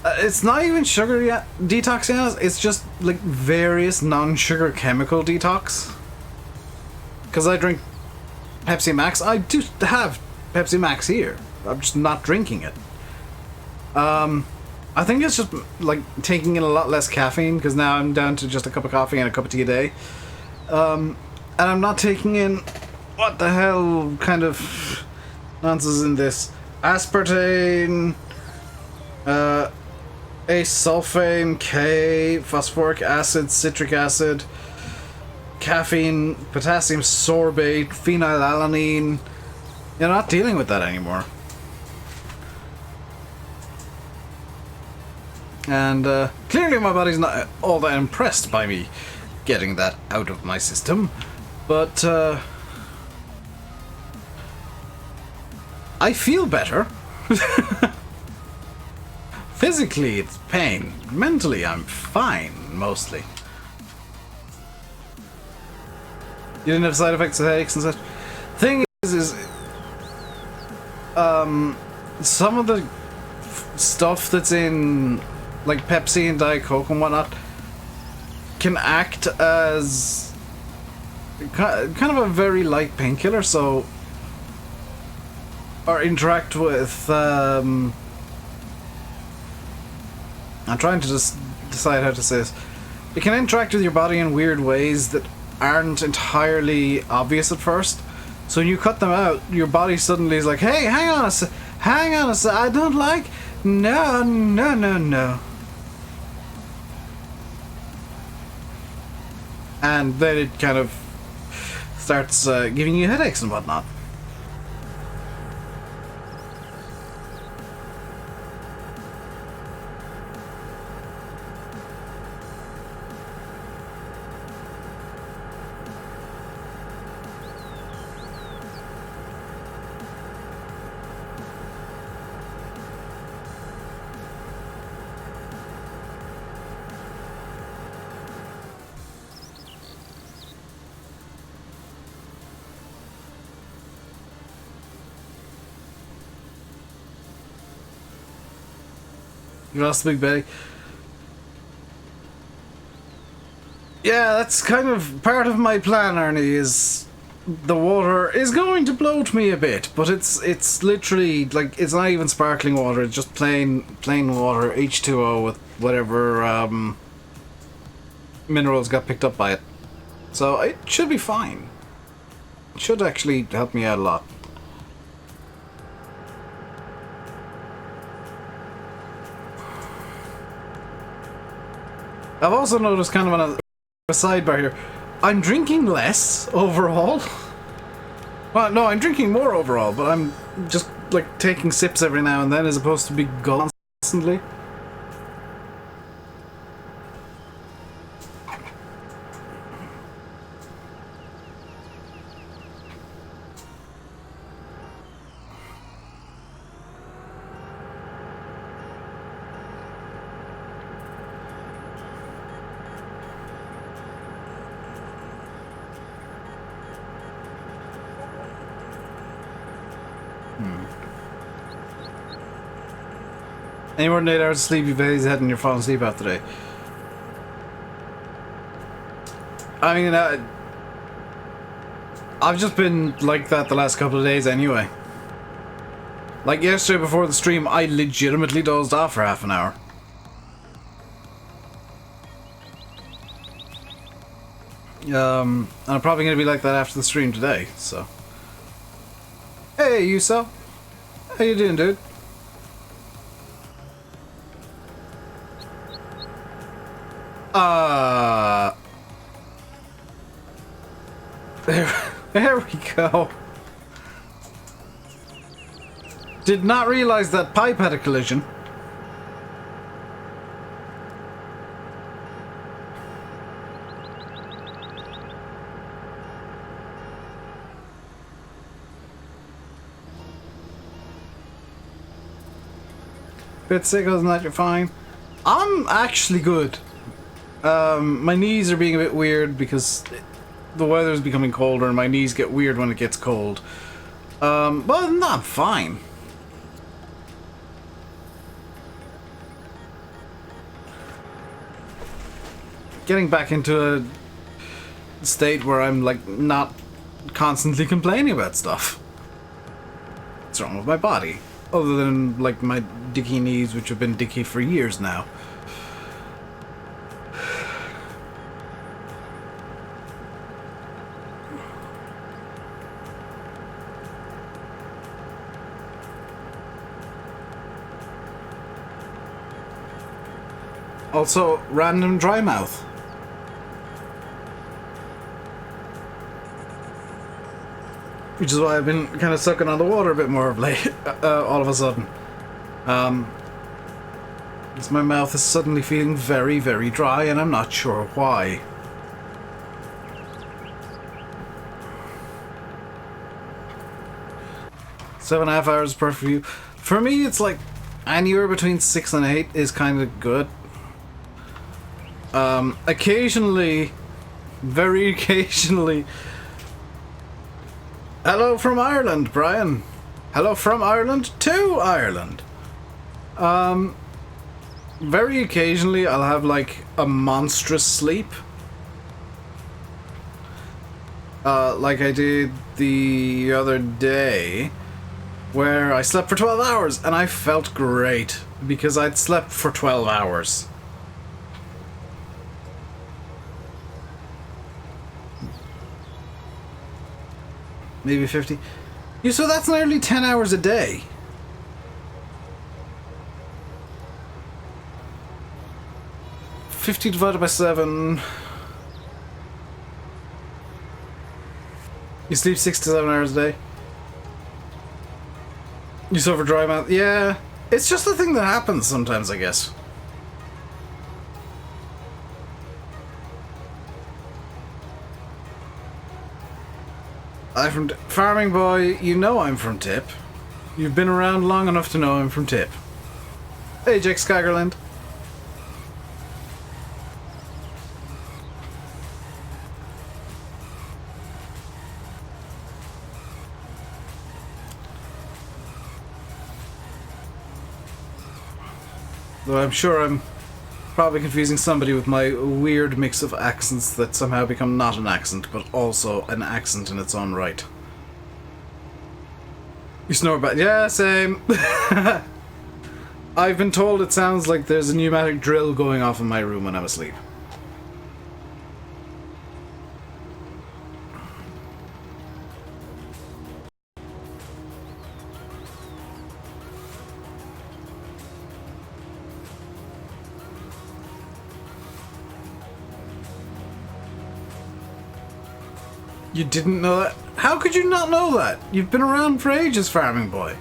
it's not even sugar detox yet, it's just like various non-sugar chemical detox. Because I drink Pepsi Max. I do have Pepsi Max here. I'm just not drinking it. I think it's just like taking in a lot less caffeine because now I'm down to just a cup of coffee and a cup of tea a day. And I'm not taking in what the hell kind of nonsense is in this. Aspartame, acesulfame, K, phosphoric acid, citric acid, caffeine, potassium sorbate, phenylalanine. You're not dealing with that anymore. And clearly my body's not all that impressed by me getting that out of my system. But I feel better. Physically it's pain. Mentally I'm fine, mostly. You didn't have side effects of headaches and such? Thing is some of the stuff that's in like Pepsi and Diet Coke and whatnot can act as kind of a very light painkiller, so or interact with I'm trying to just decide how to say this. It can interact with your body in weird ways that aren't entirely obvious at first. So when you cut them out, your body suddenly is like, hey, hang on a sec, I don't like, no. And then it kind of starts giving you headaches and whatnot. You lost the big belly. Yeah, that's kind of part of my plan, Arnie, is the water is going to bloat me a bit, but it's literally, like, it's not even sparkling water, it's just plain water, H2O with whatever minerals got picked up by it. So it should be fine. It should actually help me out a lot. I've also noticed, kind of on a sidebar here, I'm drinking less overall. Well, no, I'm drinking more overall, but I'm just like taking sips every now and then as opposed to be gulping constantly. Any more than 8 hours of sleep, you've his head and you're falling asleep after today. I mean, I've just been like that the last couple of days anyway. Like yesterday before the stream, I legitimately dozed off for half an hour. And I'm probably going to be like that after the stream today, so. Hey, Yuso. How you doing, dude? There we go. Did not realize that pipe had a collision. Bit sick, other than that, you're fine. I'm actually good. My knees are being a bit weird because the weather's becoming colder and my knees get weird when it gets cold. But other than that, I'm fine. Getting back into a state where I'm like not constantly complaining about stuff. What's wrong with my body? Other than like my dicky knees, which have been dicky for years now. Also, random dry mouth. Which is why I've been kind of sucking on the water a bit more of late, all of a sudden. Because my mouth is suddenly feeling very, very dry, and I'm not sure why. Seven and a half hours per view. For me, it's like anywhere between 6 and 8 is kind of good. Occasionally, very occasionally. Hello from Ireland, Brian. Hello from Ireland to Ireland. Very occasionally I'll have like a monstrous sleep. Like I did the other day, where I slept for 12 hours and I felt great because I'd slept for 12 hours. Maybe 50. Yeah, so that's nearly 10 hours a day. $50 divided by 7. You sleep 6 to 7 hours a day. You suffer dry mouth. Yeah, it's just a thing that happens sometimes, I guess. I'm from Farming Boy. You know I'm from Tip. You've been around long enough to know I'm from Tip. Hey, Jake Skagerland. Though I'm sure I'm probably confusing somebody with my weird mix of accents that somehow become not an accent, but also an accent in its own right. You snore bad. Yeah, same. I've been told it sounds like there's a pneumatic drill going off in my room when I'm asleep. You didn't know that? How could you not know that? You've been around for ages, Farming Boy.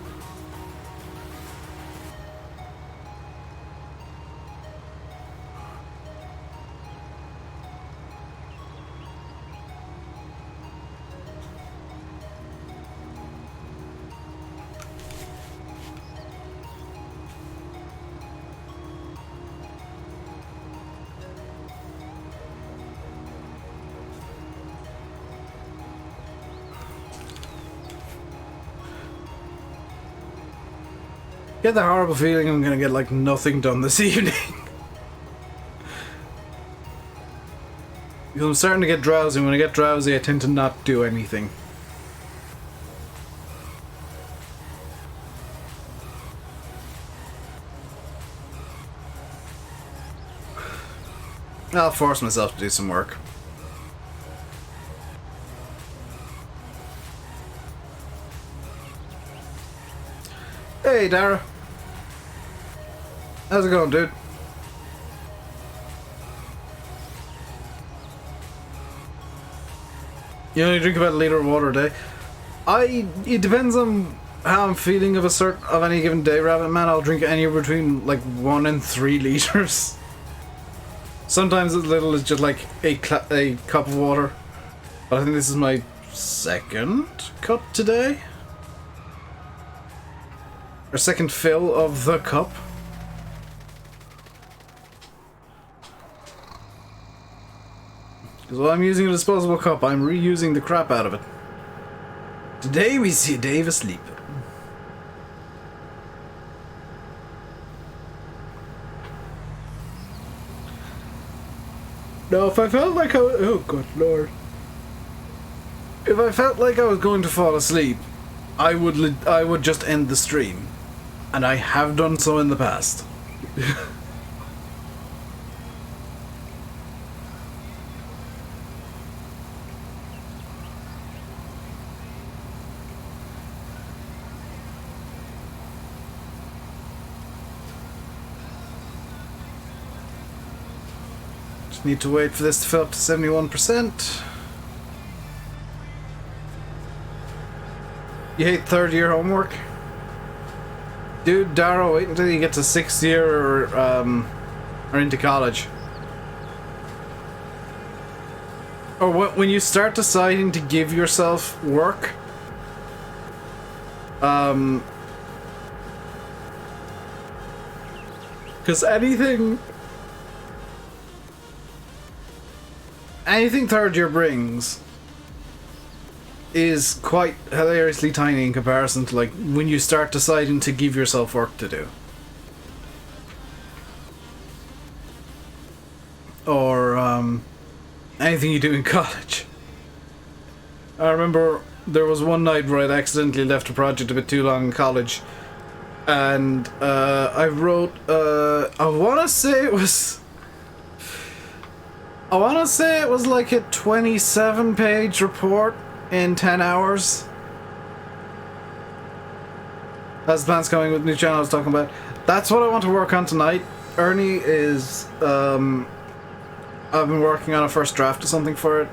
Get the horrible feeling I'm gonna get like nothing done this evening. Because I'm starting to get drowsy. When I get drowsy, I tend to not do anything. I'll force myself to do some work. Hey, Dara. How's it going, dude? You only drink about a liter of water a day. It depends on how I'm feeling of any given day, Rabbit Man. I'll drink anywhere between like 1 and 3 liters. Sometimes as little as just like a cup of water. But I think this is my 2nd cup today. Or 2nd fill of the cup. Because while I'm using a disposable cup, I'm reusing the crap out of it. Today we see Dave asleep. Now, if I felt like oh good lord. If I felt like I was going to fall asleep, I would just end the stream. And I have done so in the past. Just need to wait for this to fill up to 71%. You hate 3rd year homework? Dude, Dara, wait until you get to 6th year or into college. Or when you start deciding to give yourself work. Because anything 3rd year brings is quite hilariously tiny in comparison to like when you start deciding to give yourself work to do. or anything you do in college. I remember there was one night where I'd accidentally left a project a bit too long in college, and I wrote, I want to say it was like a 27-page report in 10 hours. That's the plans coming with the new channel I was talking about. That's what I want to work on tonight. Ernie is, I've been working on a first draft of something for it,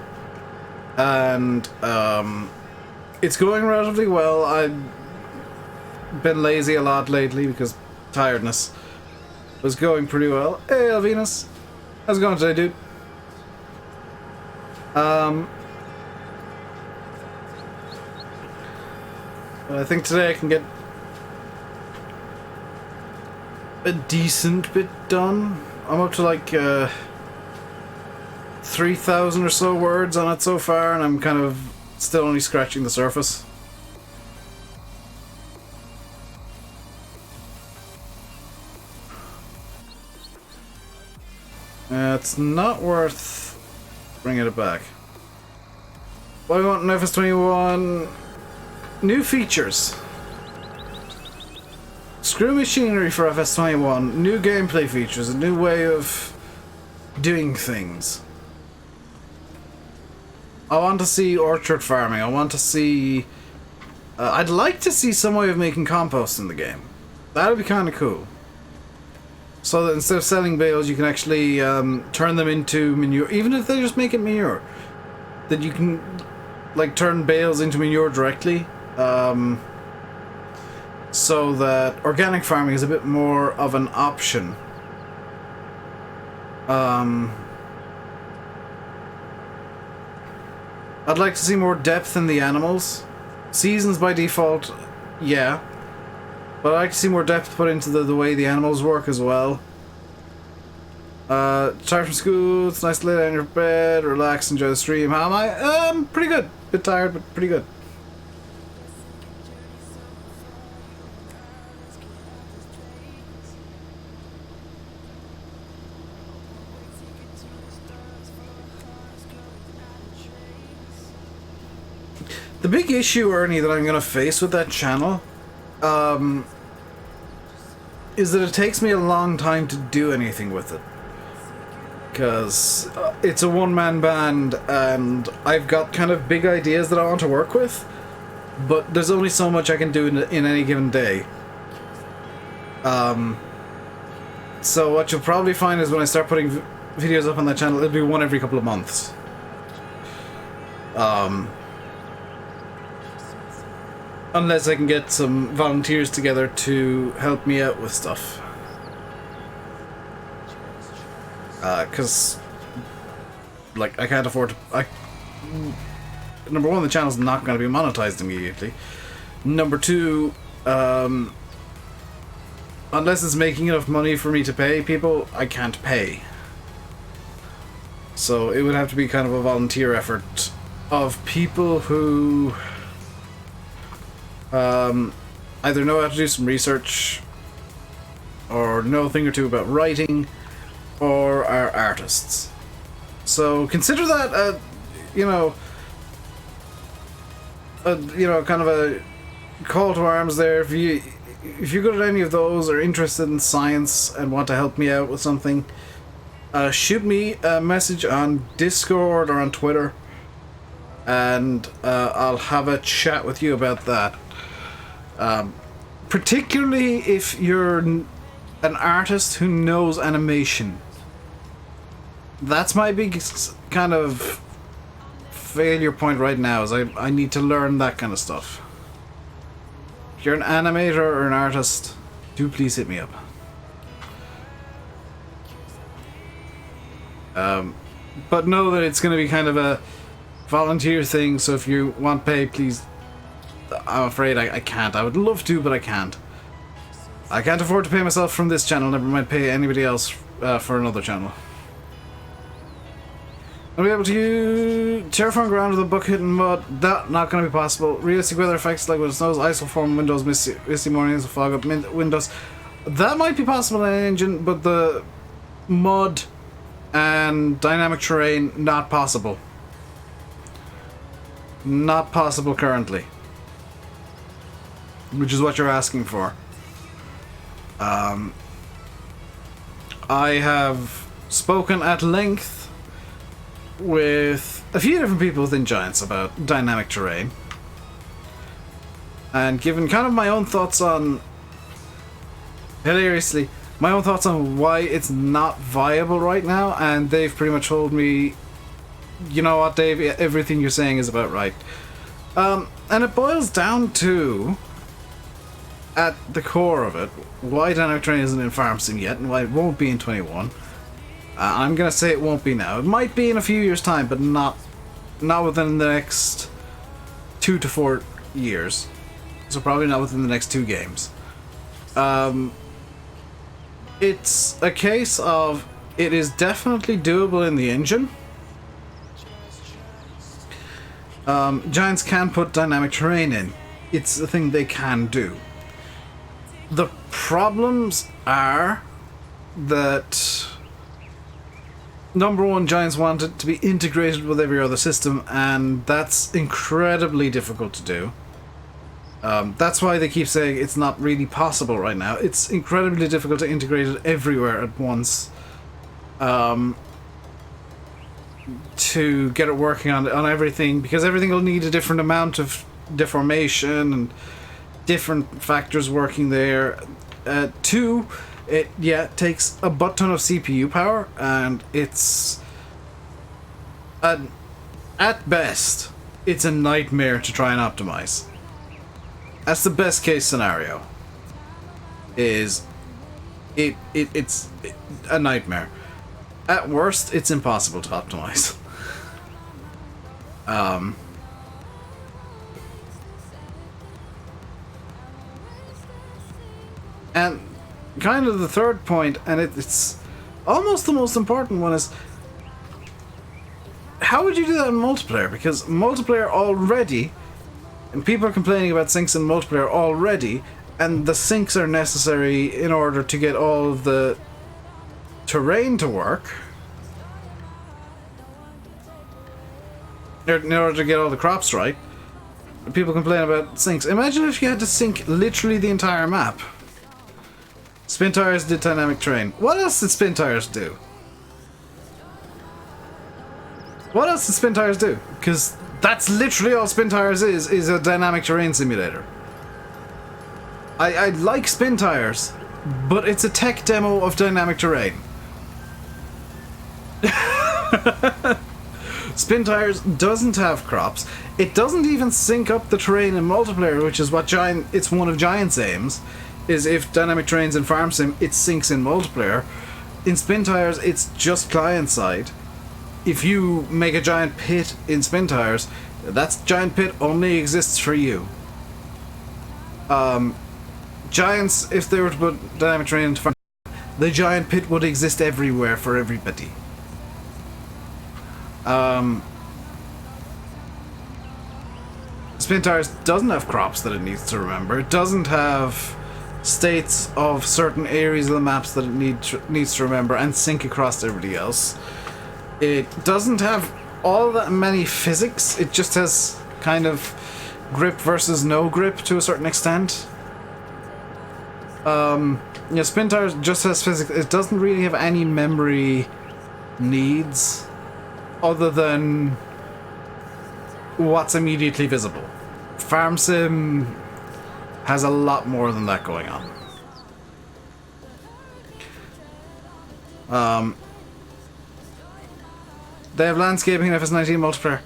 and it's going relatively well. I've been lazy a lot lately because tiredness. Was going pretty well. Hey, Alvinus. How's it going today, dude? I think today I can get a decent bit done. I'm up to like 3,000 or so words on it so far, and I'm kind of still only scratching the surface. It's not worth bringing it back. What do we want in FS21? New features. Screw machinery for FS21. New gameplay features. A new way of doing things. I want to see orchard farming. I want to see... I'd like to see some way of making compost in the game. That would be kind of cool. So that instead of selling bales, you can actually turn them into manure. Even if they just make it manure. That you can like turn bales into manure directly. So that organic farming is a bit more of an option. I'd like to see more depth in the animals. Seasons by default, yeah. But I'd like to see more depth put into the way the animals work as well. Tired from school, it's nice to lay down in your bed, relax, enjoy the stream. How am I? Pretty good. Bit tired, but pretty good. The big issue, Ernie, that I'm going to face with that channel is that it takes me a long time to do anything with it. Because it's a one-man band, and I've got kind of big ideas that I want to work with, but there's only so much I can do in any given day. So what you'll probably find is when I start putting videos up on that channel, it'll be one every couple of months. Unless I can get some volunteers together to help me out with stuff. Because, like, I can't afford to... Number one, the channel's not going to be monetized immediately. Number two, unless it's making enough money for me to pay people, I can't pay. So it would have to be kind of a volunteer effort of people who... either know how to do some research, or know a thing or two about writing, or are artists. So consider that, kind of a call to arms there. If you're good at any of those, or interested in science and want to help me out with something, shoot me a message on Discord or on Twitter, and I'll have a chat with you about that. Particularly if you're an artist who knows animation. That's my big kind of failure point right now, is I need to learn that kind of stuff. If you're an animator or an artist, do please hit me up. But know that it's going to be kind of a volunteer thing, so if you want pay, please... I'm afraid I can't. I would love to, but I can't. I can't afford to pay myself from this channel, never mind pay anybody else for another channel. I'll be able to use terraform ground with a bucket and mud. That not going to be possible. Realistic weather effects like when it snows, ice will form windows, misty mornings will fog up windows. That might be possible in an engine, but the mud and dynamic terrain, not possible. Not possible currently. Which is what you're asking for. I have spoken at length with a few different people within Giants about dynamic terrain. And given kind of my own thoughts on... Hilariously, my own thoughts on why it's not viable right now, and they've pretty much told me, you know what, Dave, everything you're saying is about right. And it boils down to, at the core of it, why dynamic terrain isn't in Farm Sim yet, and why it won't be in 21. I'm gonna say it won't be now. It might be in a few years' time, but not within the next 2 to 4 years. So probably not within the next 2 games. It's a case of it is definitely doable in the engine. Giants can put dynamic terrain in. It's a thing they can do. The problems are that, number one, Giants want it to be integrated with every other system, and that's incredibly difficult to do. That's why they keep saying it's not really possible right now. It's incredibly difficult to integrate it everywhere at once. To get it working on everything, because everything will need a different amount of deformation and different factors working there. 2, it takes a butt ton of CPU power, and it's at best it's a nightmare to try and optimize. That's the best case scenario. It's a nightmare. At worst, it's impossible to optimize. And kind of the third point, and it's almost the most important one, is how would you do that in multiplayer? Because multiplayer already, and people are complaining about syncs in multiplayer already, and the syncs are necessary in order to get all of the terrain to work, in order to get all the crops right. People complain about syncs. Imagine if you had to sync literally the entire map. Spin Tires did dynamic terrain. What else did Spin Tires do? What else did Spin Tires do? Because that's literally all Spin Tires is a dynamic terrain simulator. I like Spin Tires, but it's a tech demo of dynamic terrain. Spin Tires doesn't have crops. It doesn't even sync up the terrain in multiplayer, which is what it's one of Giant's aims, is if dynamic terrain's in Farm Sim, it syncs in multiplayer. In Spin Tires, it's just client side. If you make a giant pit in Spin Tires, that giant pit only exists for you. Giants, if they were to put dynamic terrain into Farm Sim, the giant pit would exist everywhere for everybody. Spin Tires doesn't have crops that it needs to remember. It doesn't have states of certain areas of the maps that it needs to remember and sync across to everybody else. It doesn't have all that many physics. It just has kind of grip versus no grip to a certain extent. Spin Tires just has physics. It doesn't really have any memory needs other than what's immediately visible. Farm Sim has a lot more than that going on. They have landscaping in FS19 multiplayer.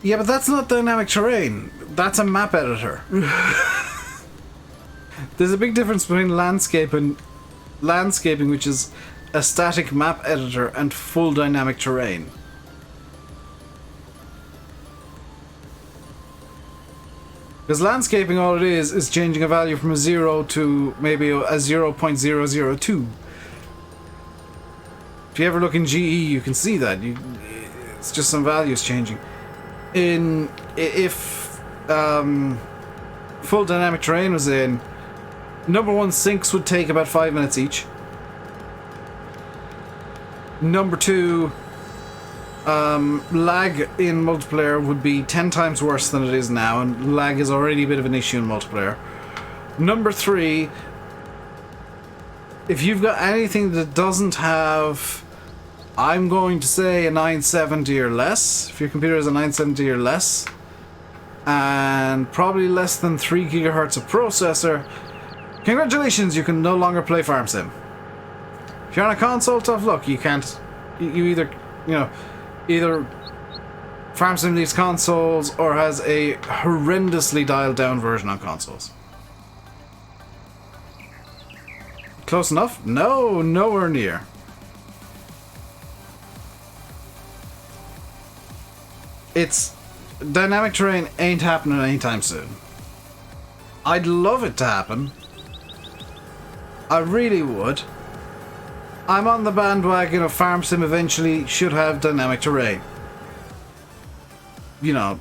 Yeah, but that's not dynamic terrain. That's a map editor. There's a big difference between landscaping, which is a static map editor, and full dynamic terrain. Because landscaping, all it is changing a value from a 0 to maybe a 0.002. If you ever look in GE, you can see that. It's just some values changing. If full dynamic terrain was in, number one, syncs would take about 5 minutes each. Number 2, lag in multiplayer would be 10 times worse than it is now, and lag is already a bit of an issue in multiplayer. Number 3, if you've got anything that doesn't have, I'm going to say, a 970 or less, if your computer has a 970 or less, and probably less than 3 gigahertz of processor, congratulations, you can no longer play Farm Sim. If you're on a console, tough luck, you can't, you either, you know, either Farm Sim leaves consoles or has a horrendously dialed down version on consoles. Close enough? No, nowhere near. It's dynamic terrain ain't happening anytime soon. I'd love it to happen. I really would. I'm on the bandwagon of Farm Sim eventually should have dynamic terrain. You know,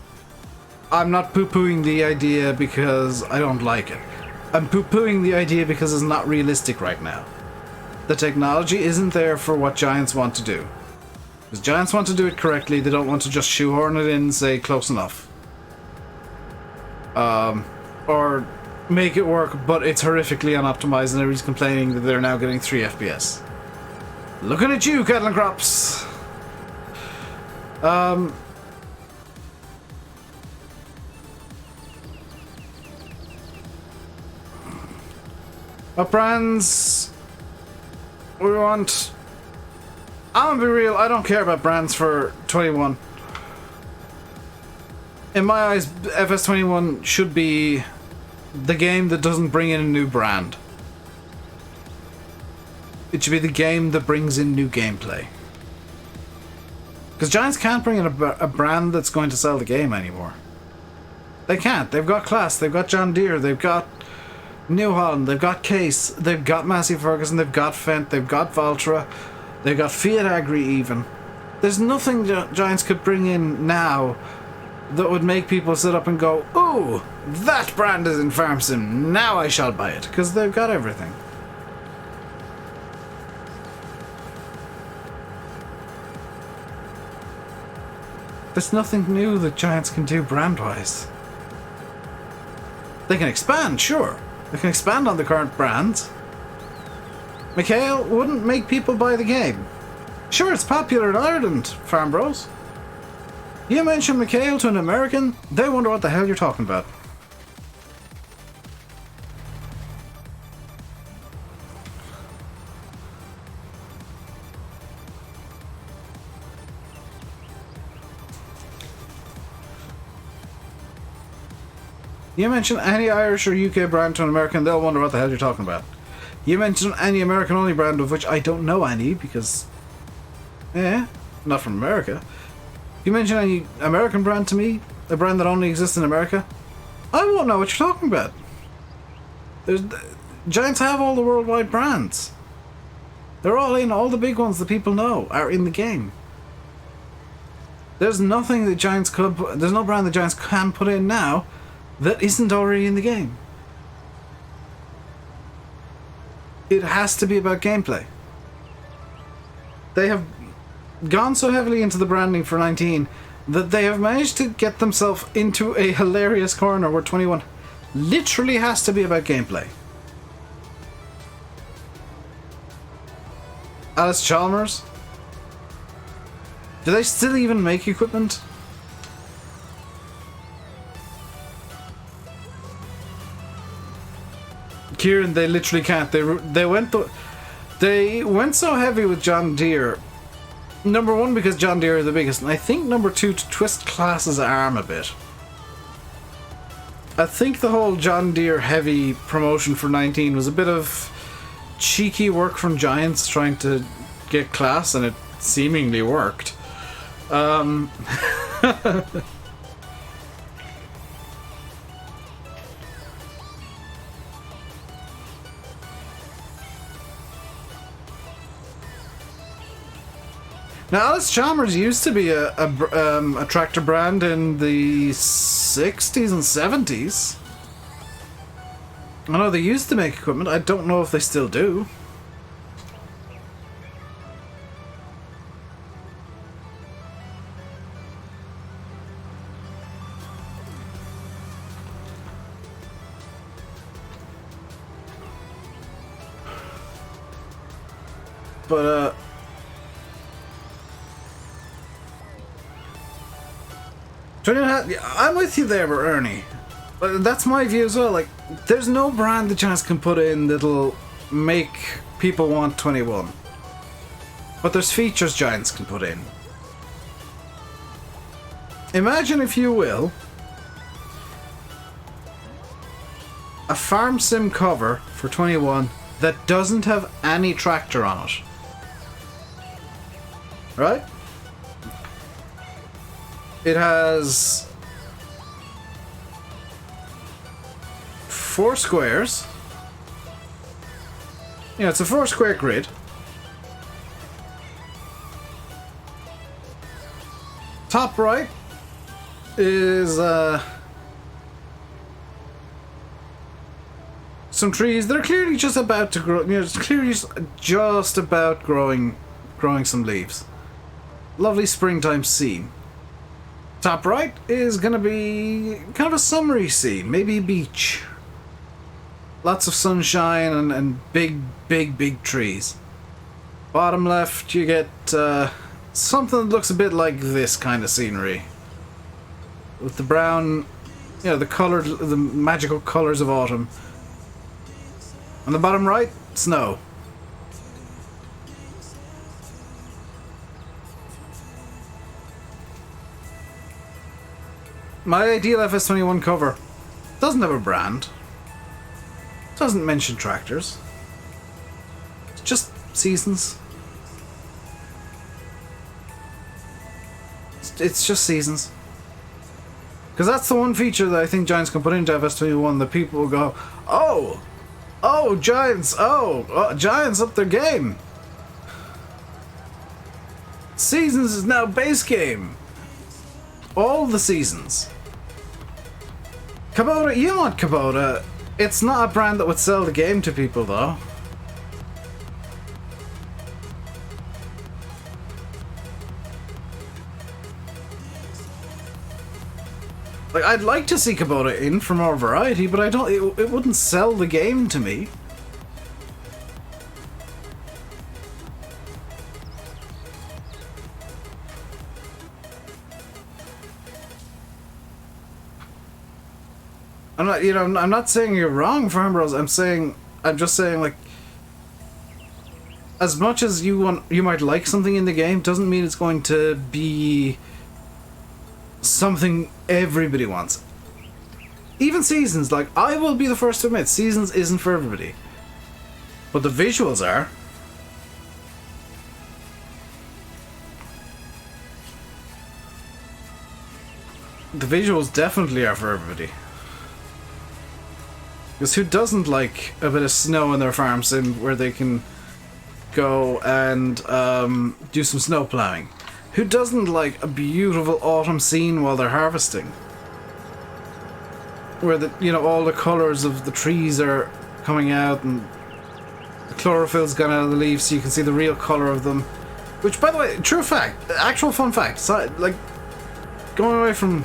I'm not poo-pooing the idea because I don't like it. I'm poo-pooing the idea because it's not realistic right now. The technology isn't there for what Giants want to do. Because Giants want to do it correctly, they don't want to just shoehorn it in and say close enough. Or make it work, but it's horrifically unoptimized and everybody's complaining that they're now getting 3 FPS. Looking at you, Cattle and Crops! What brands we want? I'm gonna be real, I don't care about brands for 21. In my eyes, FS21 should be the game that doesn't bring in a new brand. It should be the game that brings in new gameplay. Because Giants can't bring in a brand that's going to sell the game anymore. They can't. They've got Class, they've got John Deere, they've got New Holland, they've got Case, they've got Massey Ferguson, they've got Fendt, they've got Valtra, they've got Fiat Agri even. There's nothing Giants could bring in now that would make people sit up and go, ooh, that brand is in Farm Sim, now I shall buy it, because they've got everything. There's nothing new that Giants can do brand-wise. They can expand, sure. They can expand on the current brands. Mikhail wouldn't make people buy the game. Sure, it's popular in Ireland, Farm Bros. You mention Mikhail to an American, they wonder what the hell you're talking about. You mention any Irish or UK brand to an American, they'll wonder what the hell you're talking about. You mention any American-only brand, of which I don't know any, because... not from America. You mention any American brand to me, a brand that only exists in America, I won't know what you're talking about. Giants have all the worldwide brands. They're all in, all the big ones that people know are in the game. There's nothing that Giants could... There's no brand that Giants can put in now that isn't already in the game. It has to be about gameplay. They have gone so heavily into the branding for 19 that they have managed to get themselves into a hilarious corner where 21 literally has to be about gameplay. Alice Chalmers? Do they still even make equipment? Kieran, they literally can't. They went so heavy with John Deere. Number one, because John Deere are the biggest, and I think number two, to twist Class's arm a bit. I think the whole John Deere heavy promotion for 19 was a bit of cheeky work from Giants trying to get Class, and it seemingly worked. Now, Alice Chalmers used to be a tractor brand in the 60s and 70s. I know they used to make equipment. I don't know if they still do. but I'm with you there, Ernie. But that's my view as well. Like, there's no brand the Giants can put in that'll make people want 21. But there's features Giants can put in. Imagine, if you will, a farm sim cover for 21 that doesn't have any tractor on it. Right? It has 4 squares. Yeah, it's a 4-square grid. Top right is some trees. They're clearly just about to grow. You know, it's clearly just about growing some leaves. Lovely springtime scene. Top right is going to be kind of a summery scene, maybe a beach. Lots of sunshine and big trees. Bottom left you get something that looks a bit like this kind of scenery. With the brown, you know, the magical colors of autumn. On the bottom right, snow. My ideal FS21 cover doesn't have a brand. Doesn't mention tractors. It's just seasons. It's just seasons. Because that's the one feature that I think Giants can put into FS21 that people will go, oh, Giants, Giants up their game. Seasons is now base game. All the seasons. Kubota, you want Kubota. It's not a brand that would sell the game to people, though. Like, I'd like to see Kubota in for more variety, but I don't. It wouldn't sell the game to me. I'm not saying you're wrong, Farm Bros. I'm just saying, like, as much as you might like something in the game, doesn't mean it's going to be something everybody wants. Even Seasons, like, I will be the first to admit, Seasons isn't for everybody. But the visuals are. The visuals definitely are for everybody. Because who doesn't like a bit of snow in their farm sim where they can go and do some snow plowing? Who doesn't like a beautiful autumn scene while they're harvesting? Where all the colours of the trees are coming out and the chlorophyll's gone out of the leaves so you can see the real colour of them. Which, by the way, true fact, actual fun fact, so, like, going away from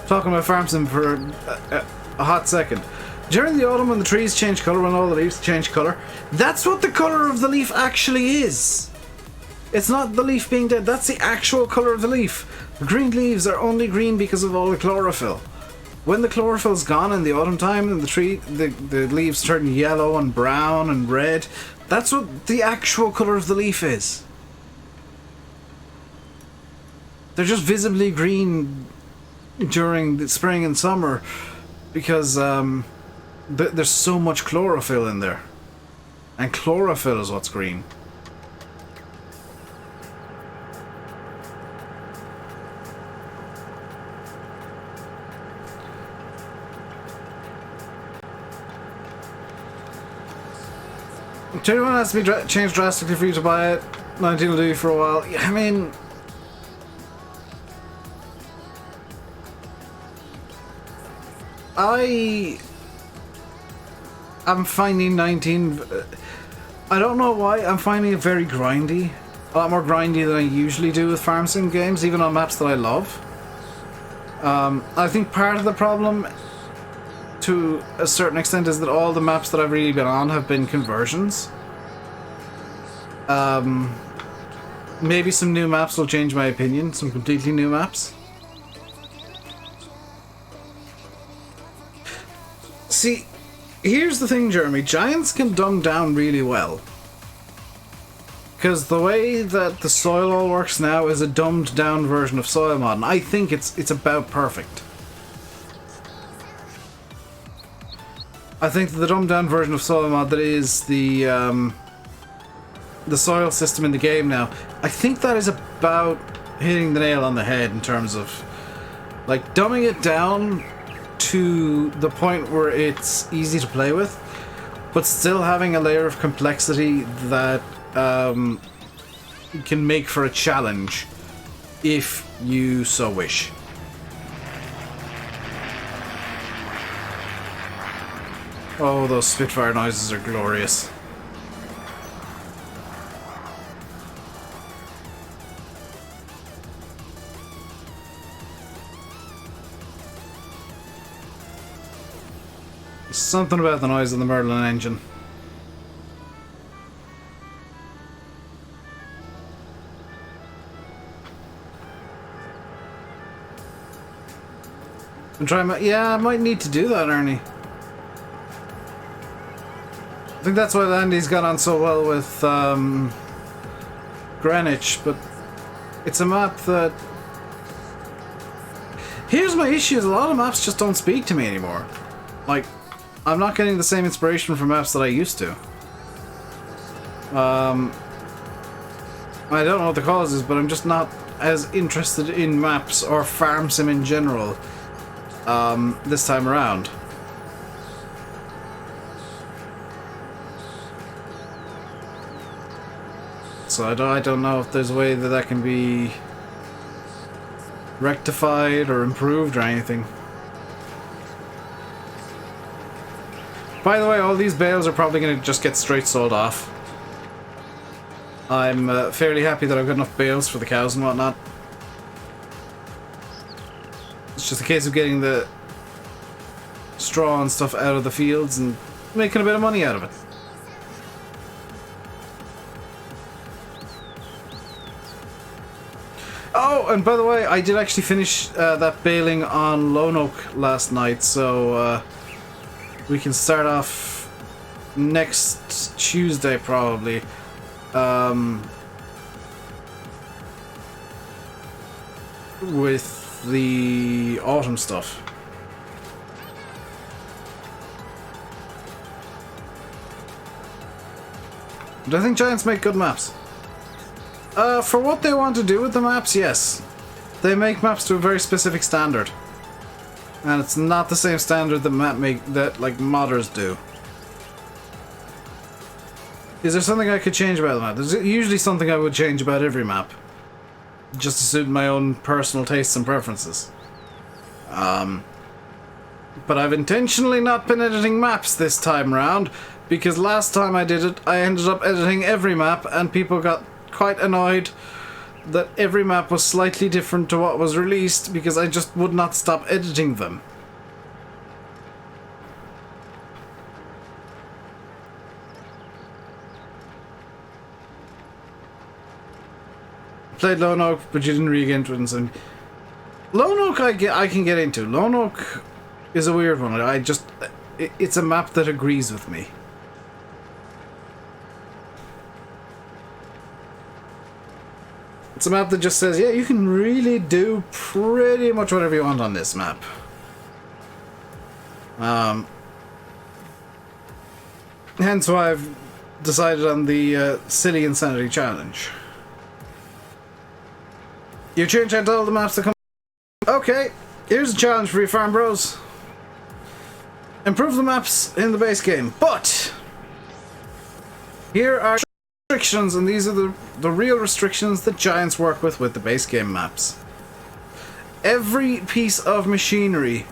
talking about farm sim for a hot second. During the autumn when the trees change colour, when all the leaves change colour, that's what the colour of the leaf actually is. It's not the leaf being dead, that's the actual colour of the leaf. The green leaves are only green because of all the chlorophyll. When the chlorophyll's gone in the autumn time and the leaves turn yellow and brown and red, that's what the actual colour of the leaf is. They're just visibly green during the spring and summer because there's so much chlorophyll in there. And chlorophyll is what's green. $21 has to be changed drastically for you to buy it. 19 will do for a while. I mean, I'm finding 19. I don't know why. I'm finding it very grindy. A lot more grindy than I usually do with farm sim games, even on maps that I love. I think part of the problem, to a certain extent, is that all the maps that I've really been on have been conversions. Maybe some new maps will change my opinion. Some completely new maps. See, here's the thing, Jeremy. Giants can dumb down really well. Because the way that the soil all works now is a dumbed down version of soil mod, and I think it's about perfect. I think that the dumbed down version of soil mod that is the soil system in the game now, I think that is about hitting the nail on the head in terms of like dumbing it down to the point where it's easy to play with, but still having a layer of complexity that can make for a challenge if you so wish. Oh, those Spitfire noises are glorious. There's something about the noise of the Merlin engine. Yeah, I might need to do that, Ernie. I think that's why Landy's got on so well with Greenwich, but it's a map that... Here's my issue, is a lot of maps just don't speak to me anymore. Like, I'm not getting the same inspiration from maps that I used to. I don't know what the cause is, but I'm just not as interested in maps or farm sim in general this time around. So I don't know if there's a way that can be rectified or improved or anything. By the way, all these bales are probably going to just get straight sold off. I'm fairly happy that I've got enough bales for the cows and whatnot. It's just a case of getting the straw and stuff out of the fields and making a bit of money out of it. Oh, and by the way, I did actually finish that baling on Lone Oak last night, so we can start off next Tuesday probably. With the autumn stuff. Do I think Giants make good maps? For what they want to do with the maps, yes. They make maps to a very specific standard. And it's not the same standard that modders do. Is there something I could change about the map? There's usually something I would change about every map. Just to suit my own personal tastes and preferences. But I've intentionally not been editing maps this time round, because last time I did it, I ended up editing every map, and people got quite annoyed that every map was slightly different to what was released, because I just would not stop editing them. Played Lone Oak, but you didn't really get into it. And Lone Oak I can get into. Lone Oak is a weird one. It's a map that agrees with me. It's a map that just says, yeah, you can really do pretty much whatever you want on this map. Hence why I've decided on the Silly Insanity Challenge. You change out all the maps that come... Okay, here's a challenge for you, Farm Bros. Improve the maps in the base game, but... here are restrictions, and these are the real restrictions that Giants work with the base game maps. Every piece of machinery,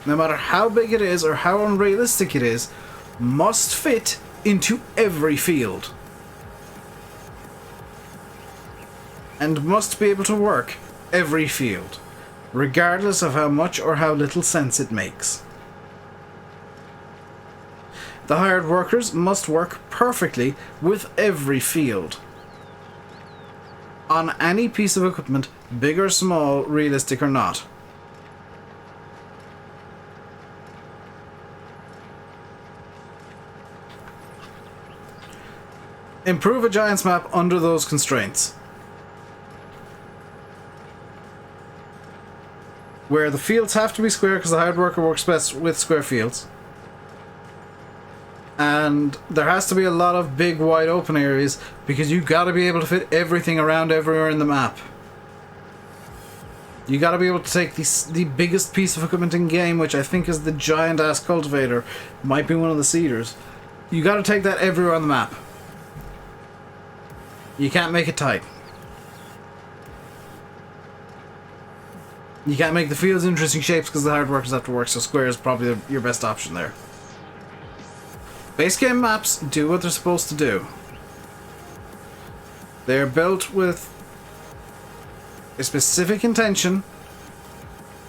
no matter how big it is or how unrealistic it is, must fit into every field. And must be able to work every field, regardless of how much or how little sense it makes. The hired workers must work perfectly with every field, on any piece of equipment, big or small, realistic or not. Improve a Giants map under those constraints. Where the fields have to be square because the hard worker works best with square fields. And there has to be a lot of big wide open areas because you gotta be able to fit everything around everywhere in the map. You gotta be able to take the biggest piece of equipment in game, which I think is the giant ass cultivator, might be one of the seeders. You gotta take that everywhere on the map. You can't make it tight. You can't make the fields interesting shapes because the hard workers have to work, so square is probably your best option there. Base game maps do what they're supposed to do. They're built with a specific intention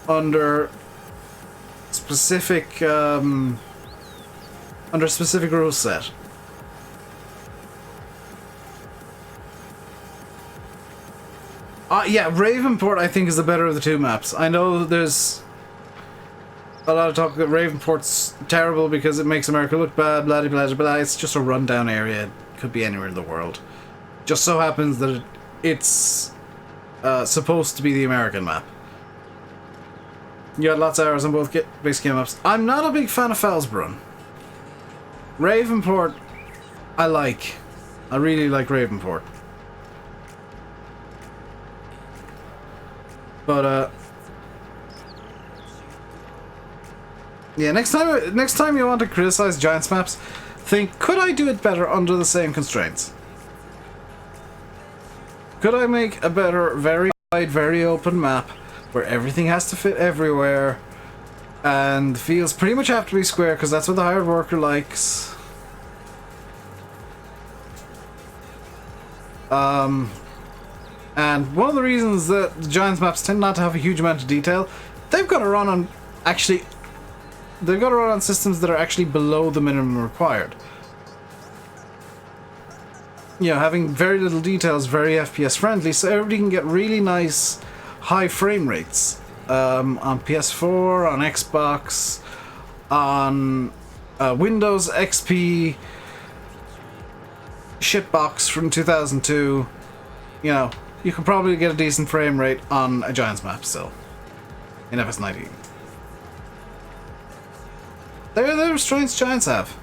under specific rule set. Yeah, Ravenport I think is the better of the two maps. I know there's a lot of talk that Ravenport's terrible because it makes America look bad, blah blah blah blah. It's just a rundown area. It could be anywhere in the world. Just so happens that it's supposed to be the American map. You had lots of hours on both base game maps. I'm not a big fan of Felsbrunn. Ravenport, I like. I really like Ravenport. But yeah, next time you want to criticize Giants maps, think, could I do it better under the same constraints? Could I make a better, very wide, very open map where everything has to fit everywhere and the fields pretty much have to be square because that's what the hard worker likes? And one of the reasons that the Giants maps tend not to have a huge amount of detail, they've got to run on systems that are actually below the minimum required. You know, having very little detail is very FPS friendly, so everybody can get really nice high frame rates on PS4, on Xbox, on Windows XP shitbox from 2002. You know, you can probably get a decent frame rate on a Giants map still in FS19. They're the restraints Giants have.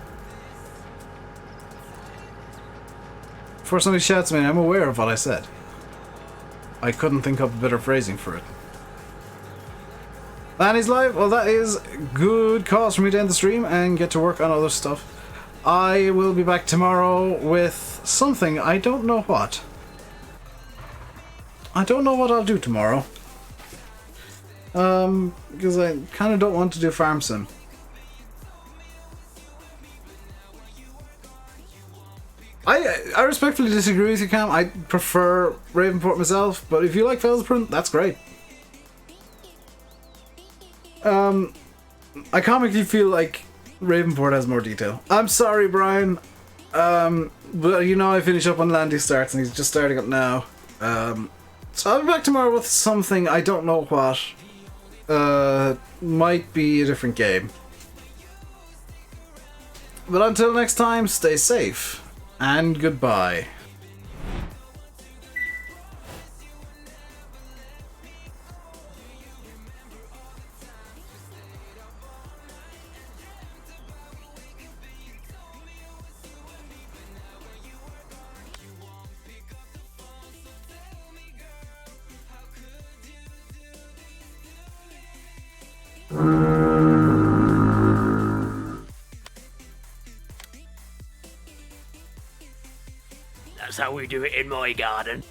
Before somebody shouts at me, I'm aware of what I said. I couldn't think of a better phrasing for it. Lanny's live. Well, that is good cause for me to end the stream and get to work on other stuff. I will be back tomorrow with something. I don't know what. I don't know what I'll do tomorrow. Because I kind of don't want to do Farm Sim. I respectfully disagree with you, Cam. I prefer Ravenport myself, but if you like Felsbrunn, that's great. I comically feel like Ravenport has more detail. I'm sorry, Brian. But you know I finish up when Landy starts, and he's just starting up now. So I'll be back tomorrow with something, I don't know what. Might be a different game. But until next time, stay safe. And goodbye. That's how we do it in my garden.